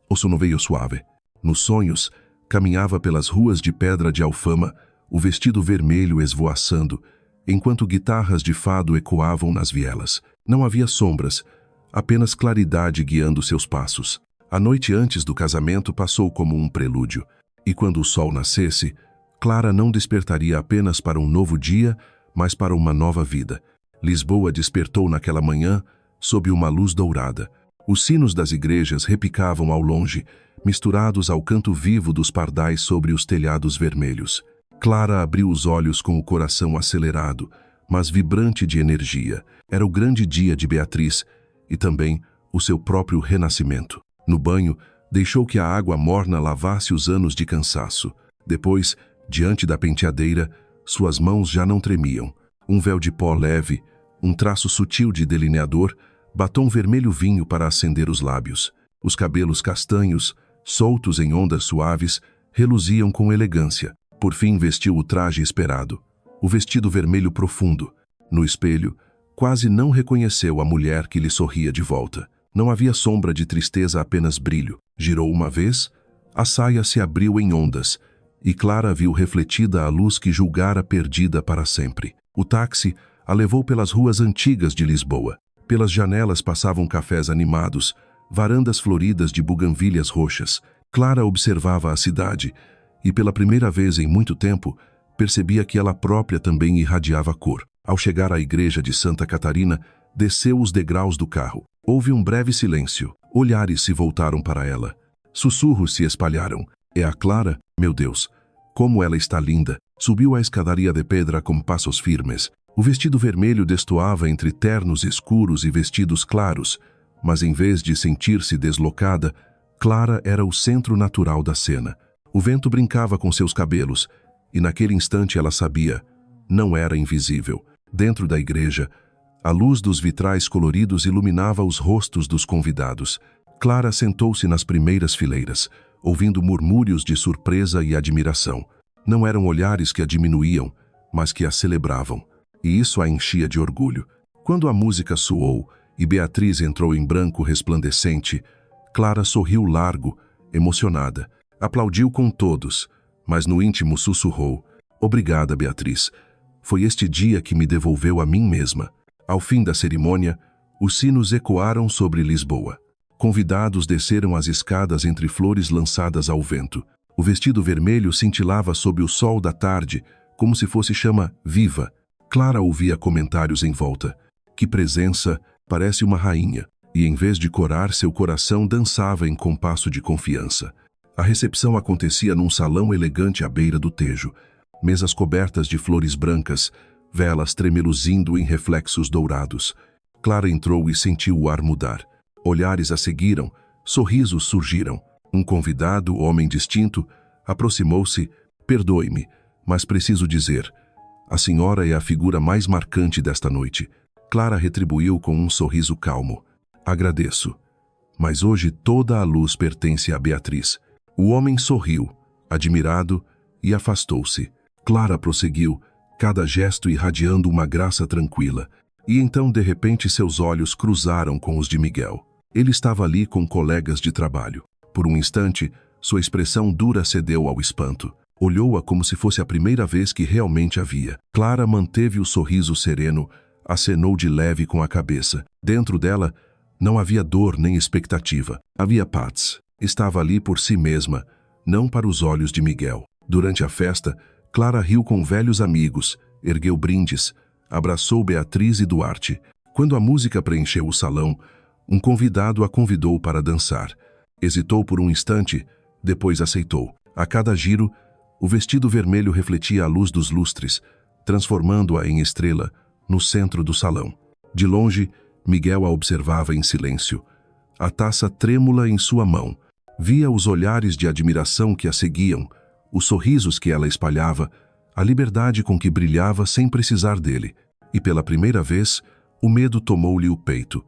o sono veio suave. Nos sonhos, caminhava pelas ruas de pedra de Alfama, o vestido vermelho esvoaçando, enquanto guitarras de fado ecoavam nas vielas. Não havia sombras, apenas claridade guiando seus passos. A noite antes do casamento passou como um prelúdio, e quando o sol nascesse, Clara não despertaria apenas para um novo dia, mas para uma nova vida. Lisboa despertou naquela manhã, sob uma luz dourada. Os sinos das igrejas repicavam ao longe, misturados ao canto vivo dos pardais sobre os telhados vermelhos. Clara abriu os olhos com o coração acelerado, mas vibrante de energia. Era o grande dia de Beatriz e também o seu próprio renascimento. No banho, deixou que a água morna lavasse os anos de cansaço. Depois, diante da penteadeira, suas mãos já não tremiam. Um véu de pó leve, um traço sutil de delineador, batom vermelho vinho para acender os lábios. Os cabelos castanhos, soltos em ondas suaves, reluziam com elegância. Por fim vestiu o traje esperado, o vestido vermelho profundo. No espelho, quase não reconheceu a mulher que lhe sorria de volta. Não havia sombra de tristeza, apenas brilho. Girou uma vez, a saia se abriu em ondas, e Clara viu refletida a luz que julgara perdida para sempre. O táxi a levou pelas ruas antigas de Lisboa. Pelas janelas passavam cafés animados, varandas floridas de buganvílias roxas. Clara observava a cidade e, pela primeira vez em muito tempo, percebia que ela própria também irradiava cor. Ao chegar à igreja de Santa Catarina, desceu os degraus do carro. Houve um breve silêncio. Olhares se voltaram para ela. Sussurros se espalharam. É a Clara? Meu Deus! Como ela está linda! Subiu a escadaria de pedra com passos firmes. O vestido vermelho destoava entre ternos escuros e vestidos claros, mas em vez de sentir-se deslocada, Clara era o centro natural da cena. O vento brincava com seus cabelos, e naquele instante ela sabia, não era invisível. Dentro da igreja, a luz dos vitrais coloridos iluminava os rostos dos convidados. Clara sentou-se nas primeiras fileiras, ouvindo murmúrios de surpresa e admiração. Não eram olhares que a diminuíam, mas que a celebravam, e isso a enchia de orgulho. Quando a música soou e Beatriz entrou em branco resplandecente, Clara sorriu largo, emocionada. Aplaudiu com todos, mas no íntimo sussurrou: Obrigada, Beatriz. Foi este dia que me devolveu a mim mesma. Ao fim da cerimônia, os sinos ecoaram sobre Lisboa. Convidados desceram as escadas entre flores lançadas ao vento. O vestido vermelho cintilava sob o sol da tarde, como se fosse chama viva. Clara ouvia comentários em volta. Que presença, parece uma rainha. E em vez de corar, seu coração dançava em compasso de confiança. A recepção acontecia num salão elegante à beira do Tejo. Mesas cobertas de flores brancas, velas tremeluzindo em reflexos dourados. Clara entrou e sentiu o ar mudar. Olhares a seguiram, sorrisos surgiram. Um convidado, homem distinto, aproximou-se. Perdoe-me, mas preciso dizer, a senhora é a figura mais marcante desta noite. Clara retribuiu com um sorriso calmo. Agradeço. Mas hoje toda a luz pertence a Beatriz. O homem sorriu, admirado, e afastou-se. Clara prosseguiu, cada gesto irradiando uma graça tranquila. E então, de repente, seus olhos cruzaram com os de Miguel. Ele estava ali com colegas de trabalho. Por um instante, sua expressão dura cedeu ao espanto. Olhou-a como se fosse a primeira vez que realmente a via. Clara manteve o sorriso sereno, acenou de leve com a cabeça. Dentro dela, não havia dor nem expectativa. Havia paz. Estava ali por si mesma, não para os olhos de Miguel. Durante a festa, Clara riu com velhos amigos, ergueu brindes, abraçou Beatriz e Duarte. Quando a música preencheu o salão, um convidado a convidou para dançar. Hesitou por um instante, depois aceitou. A cada giro, o vestido vermelho refletia a luz dos lustres, transformando-a em estrela no centro do salão. De longe, Miguel a observava em silêncio, a taça trêmula em sua mão. Via os olhares de admiração que a seguiam, os sorrisos que ela espalhava, a liberdade com que brilhava sem precisar dele. E pela primeira vez, o medo tomou-lhe o peito.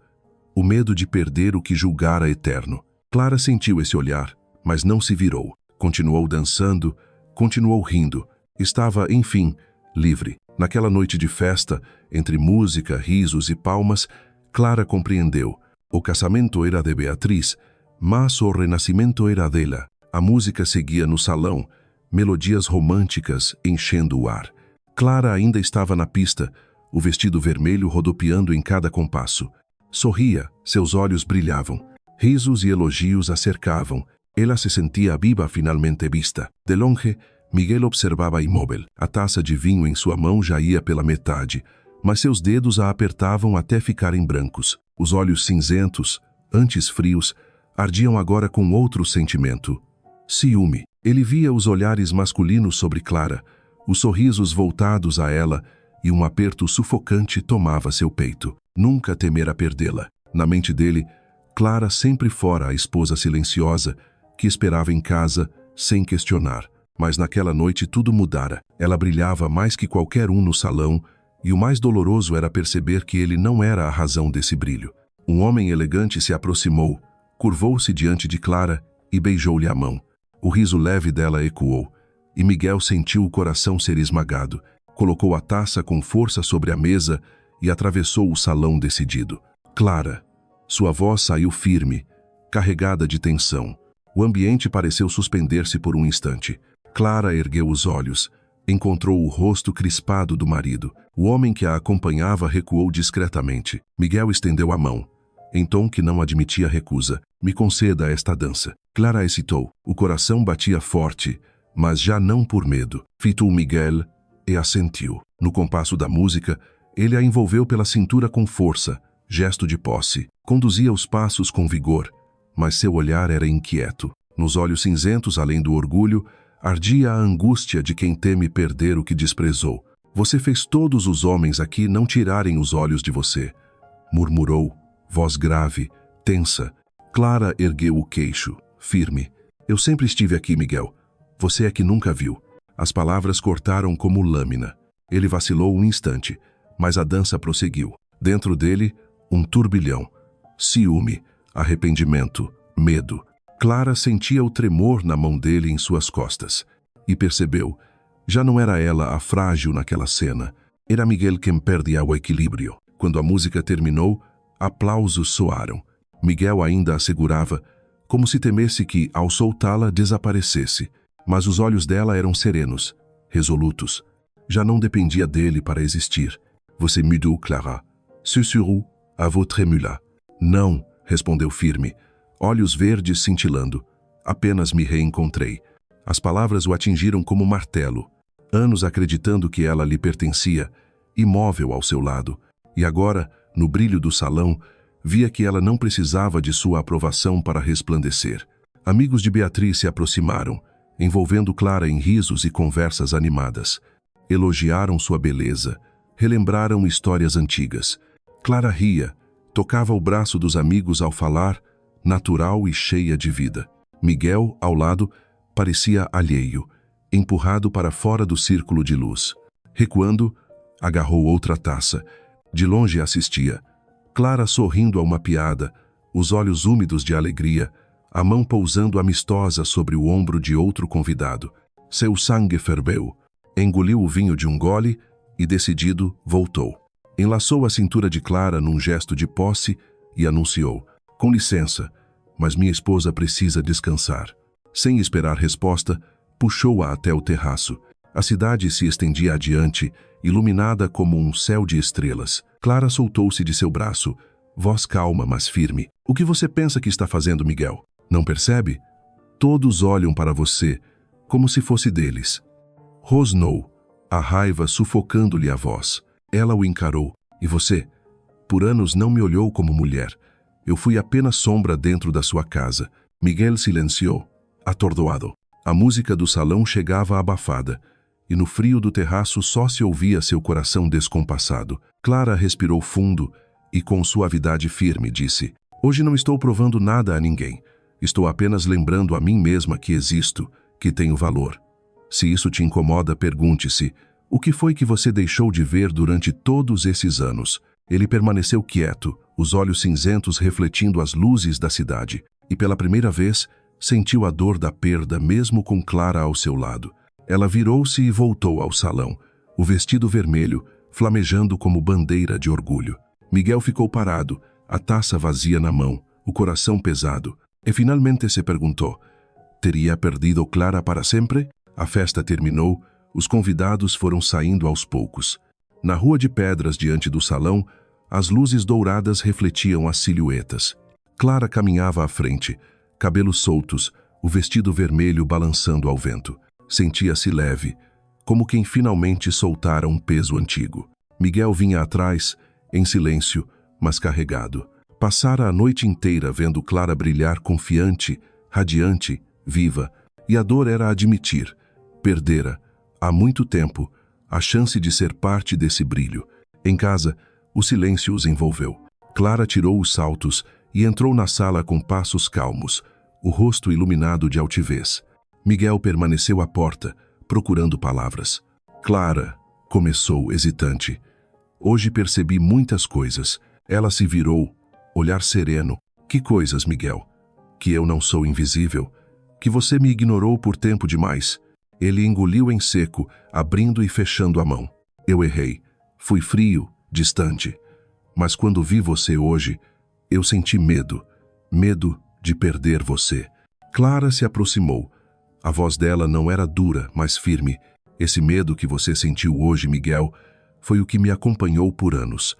O medo de perder o que julgara eterno. Clara sentiu esse olhar, mas não se virou. Continuou dançando, continuou rindo. Estava, enfim, livre. Naquela noite de festa, entre música, risos e palmas, Clara compreendeu. O casamento era de Beatriz, mas o renascimento era dela. A música seguia no salão, melodias românticas enchendo o ar. Clara ainda estava na pista, o vestido vermelho rodopiando em cada compasso. Sorria, seus olhos brilhavam. Risos e elogios a cercavam. Ela se sentia viva finalmente vista. De longe, Miguel observava imóvel. A taça de vinho em sua mão já ia pela metade, mas seus dedos a apertavam até ficarem brancos. Os olhos cinzentos, antes frios, ardiam agora com outro sentimento. Ciúme. Ele via os olhares masculinos sobre Clara, os sorrisos voltados a ela, e um aperto sufocante tomava seu peito. Nunca temera perdê-la. Na mente dele, Clara sempre fora a esposa silenciosa, que esperava em casa, sem questionar. Mas naquela noite tudo mudara. Ela brilhava mais que qualquer um no salão, e o mais doloroso era perceber que ele não era a razão desse brilho. Um homem elegante se aproximou, curvou-se diante de Clara e beijou-lhe a mão. O riso leve dela ecoou, e Miguel sentiu o coração ser esmagado. Colocou a taça com força sobre a mesa e atravessou o salão decidido. Clara. Sua voz saiu firme, carregada de tensão. O ambiente pareceu suspender-se por um instante. Clara ergueu os olhos. Encontrou o rosto crispado do marido. O homem que a acompanhava recuou discretamente. Miguel estendeu a mão, em tom que não admitia recusa. Me conceda esta dança. Clara hesitou. O coração batia forte, mas já não por medo. Fitou Miguel e assentiu. No compasso da música, ele a envolveu pela cintura com força, gesto de posse. Conduzia os passos com vigor, mas seu olhar era inquieto. Nos olhos cinzentos, além do orgulho, ardia a angústia de quem teme perder o que desprezou. Você fez todos os homens aqui não tirarem os olhos de você, murmurou, voz grave, tensa. Clara ergueu o queixo, firme. Eu sempre estive aqui, Miguel. Você é que nunca viu. As palavras cortaram como lâmina. Ele vacilou um instante, mas a dança prosseguiu. Dentro dele, um turbilhão. Ciúme, arrependimento, medo. Clara sentia o tremor na mão dele em suas costas. E percebeu, já não era ela a frágil naquela cena. Era Miguel quem perdia o equilíbrio. Quando a música terminou, aplausos soaram. Miguel ainda a segurava, como se temesse que, ao soltá-la, desaparecesse. Mas os olhos dela eram serenos, resolutos. Já não dependia dele para existir. Você mudou, Clara. Susurrou à voix tremula. Não, respondeu firme, olhos verdes cintilando. Apenas me reencontrei. As palavras o atingiram como martelo. Anos acreditando que ela lhe pertencia, imóvel ao seu lado. E agora, no brilho do salão, via que ela não precisava de sua aprovação para resplandecer. Amigos de Beatriz se aproximaram, envolvendo Clara em risos e conversas animadas. Elogiaram sua beleza, relembraram histórias antigas. Clara ria, tocava o braço dos amigos ao falar, natural e cheia de vida. Miguel, ao lado, parecia alheio, empurrado para fora do círculo de luz. Recuando, agarrou outra taça. De longe assistia. Clara sorrindo a uma piada, os olhos úmidos de alegria, a mão pousando amistosa sobre o ombro de outro convidado. Seu sangue ferveu. Engoliu o vinho de um gole e, decidido, voltou. Enlaçou a cintura de Clara num gesto de posse e anunciou: "Com licença, mas minha esposa precisa descansar." Sem esperar resposta, puxou-a até o terraço. A cidade se estendia adiante, iluminada como um céu de estrelas. Clara soltou-se de seu braço, voz calma, mas firme. "O que você pensa que está fazendo, Miguel? Não percebe? Todos olham para você, como se fosse deles." Rosnou, a raiva sufocando-lhe a voz. Ela o encarou. "E você? Por anos não me olhou como mulher. Eu fui apenas sombra dentro da sua casa." Miguel silenciou, atordoado. A música do salão chegava abafada, e no frio do terraço só se ouvia seu coração descompassado. Clara respirou fundo e, com suavidade firme, disse: "Hoje não estou provando nada a ninguém. Estou apenas lembrando a mim mesma que existo, que tenho valor. Se isso te incomoda, pergunte-se: o que foi que você deixou de ver durante todos esses anos?" Ele permaneceu quieto, os olhos cinzentos refletindo as luzes da cidade, e pela primeira vez sentiu a dor da perda mesmo com Clara ao seu lado. Ela virou-se e voltou ao salão, o vestido vermelho, flamejando como bandeira de orgulho. Miguel ficou parado, a taça vazia na mão, o coração pesado, e finalmente se perguntou: teria perdido Clara para sempre? A festa terminou, os convidados foram saindo aos poucos. Na rua de pedras diante do salão, as luzes douradas refletiam as silhuetas. Clara caminhava à frente, cabelos soltos, o vestido vermelho balançando ao vento. Sentia-se leve, como quem finalmente soltara um peso antigo. Miguel vinha atrás, em silêncio, mas carregado. Passara a noite inteira vendo Clara brilhar confiante, radiante, viva, e a dor era admitir: perdera, há muito tempo, a chance de ser parte desse brilho. Em casa, o silêncio os envolveu. Clara tirou os saltos e entrou na sala com passos calmos, o rosto iluminado de altivez. Miguel permaneceu à porta, procurando palavras. "Clara", começou, hesitante. "Hoje percebi muitas coisas." Ela se virou, olhar sereno. "Que coisas, Miguel? Que eu não sou invisível? Que você me ignorou por tempo demais?" Ele engoliu em seco, abrindo e fechando a mão. "Eu errei. Fui frio, distante. Mas quando vi você hoje, eu senti medo. Medo de perder você." Clara se aproximou. A voz dela não era dura, mas firme. "Esse medo que você sentiu hoje, Miguel, foi o que me acompanhou por anos.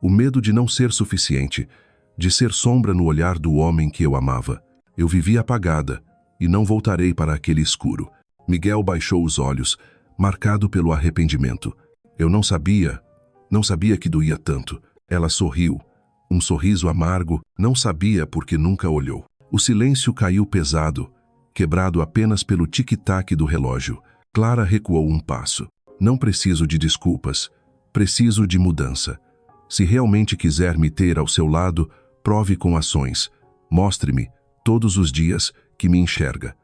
O medo de não ser suficiente, de ser sombra no olhar do homem que eu amava. Eu vivi apagada e não voltarei para aquele escuro." Miguel baixou os olhos, marcado pelo arrependimento. Não sabia que doía tanto." Ela sorriu, um sorriso amargo, não sabia porque nunca olhou. O silêncio caiu pesado, quebrado apenas pelo tic-tac do relógio. Clara recuou um passo. "Não preciso de desculpas, preciso de mudança. Se realmente quiser me ter ao seu lado, prove com ações. Mostre-me, todos os dias, que me enxerga.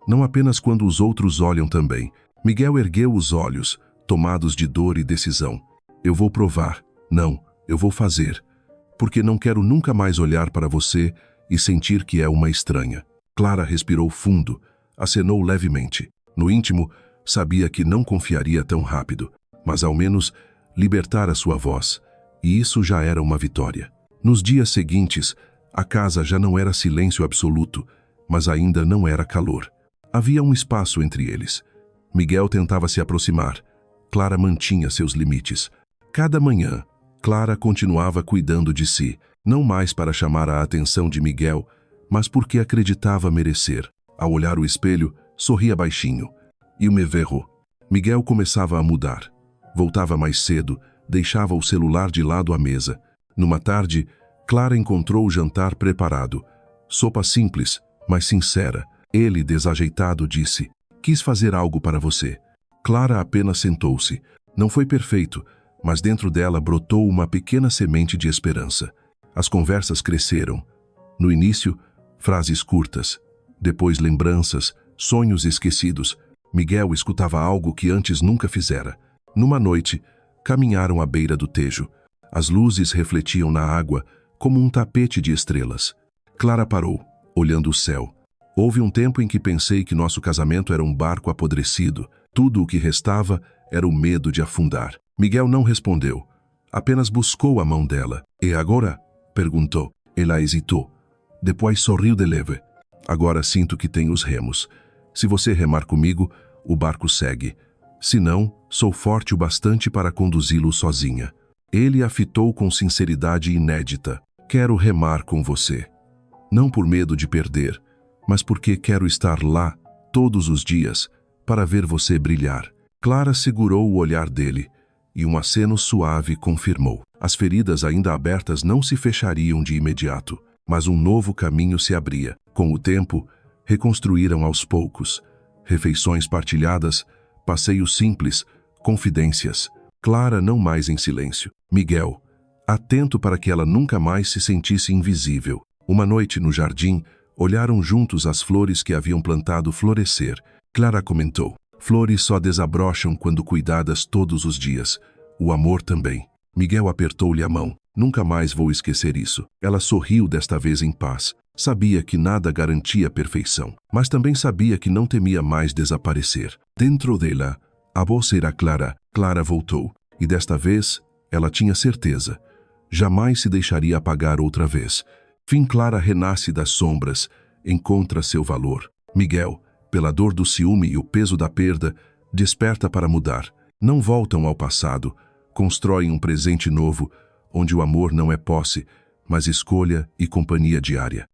Não apenas quando os outros olham também." Miguel ergueu os olhos, tomados de dor e decisão. "Eu vou provar. Não, eu vou fazer. Porque não quero nunca mais olhar para você e sentir que é uma estranha." Clara respirou fundo, acenou levemente. No íntimo, sabia que não confiaria tão rápido, mas ao menos libertara sua voz, e isso já era uma vitória. Nos dias seguintes, a casa já não era silêncio absoluto, mas ainda não era calor. Havia um espaço entre eles. Miguel tentava se aproximar. Clara mantinha seus limites. Cada manhã, Clara continuava cuidando de si, não mais para chamar a atenção de Miguel, mas porque acreditava merecer. Ao olhar o espelho, sorria baixinho. "E o me verro." Miguel começava a mudar. Voltava mais cedo, deixava o celular de lado à mesa. Numa tarde, Clara encontrou o jantar preparado. Sopa simples, mas sincera. Ele, desajeitado, disse: "Quis fazer algo para você." Clara apenas sentou-se. Não foi perfeito, mas dentro dela brotou uma pequena semente de esperança. As conversas cresceram. No início, frases curtas: Depois lembranças, sonhos esquecidos. Miguel escutava algo que antes nunca fizera. Numa noite, caminharam à beira do Tejo. As luzes refletiam na água como um tapete de estrelas. Clara parou, olhando o céu. Houve um tempo em que pensei que nosso casamento era um barco apodrecido. Tudo o que restava era o medo de afundar. Miguel não respondeu. Apenas buscou a mão dela. E agora? Perguntou. Ela hesitou. Depois sorriu de leve. Agora sinto que tenho os remos. Se você remar comigo, o barco segue. Se não, sou forte o bastante para conduzi-lo sozinha. Ele a fitou com sinceridade inédita. Quero remar com você. Não por medo de perder, mas porque quero estar lá, todos os dias, para ver você brilhar. Clara segurou o olhar dele, e um aceno suave confirmou. As feridas ainda abertas não se fechariam de imediato, mas um novo caminho se abria. Com o tempo, reconstruíram aos poucos. Refeições partilhadas, passeios simples, confidências. Clara não mais em silêncio. Miguel, atento para que ela nunca mais se sentisse invisível. Uma noite no jardim, olharam juntos as flores que haviam plantado florescer. Clara comentou: flores só desabrocham quando cuidadas todos os dias. O amor também. Miguel apertou-lhe a mão. Nunca mais vou esquecer isso. Ela sorriu desta vez em paz. Sabia que nada garantia perfeição, mas também sabia que não temia mais desaparecer. Dentro dela, a voz era clara. Clara voltou, e desta vez, ela tinha certeza. Jamais se deixaria apagar outra vez. Fim. Clara renasce das sombras, encontra seu valor. Miguel, pela dor do ciúme e o peso da perda, desperta para mudar. Não voltam ao passado, constroem um presente novo, onde o amor não é posse, mas escolha e companhia diária.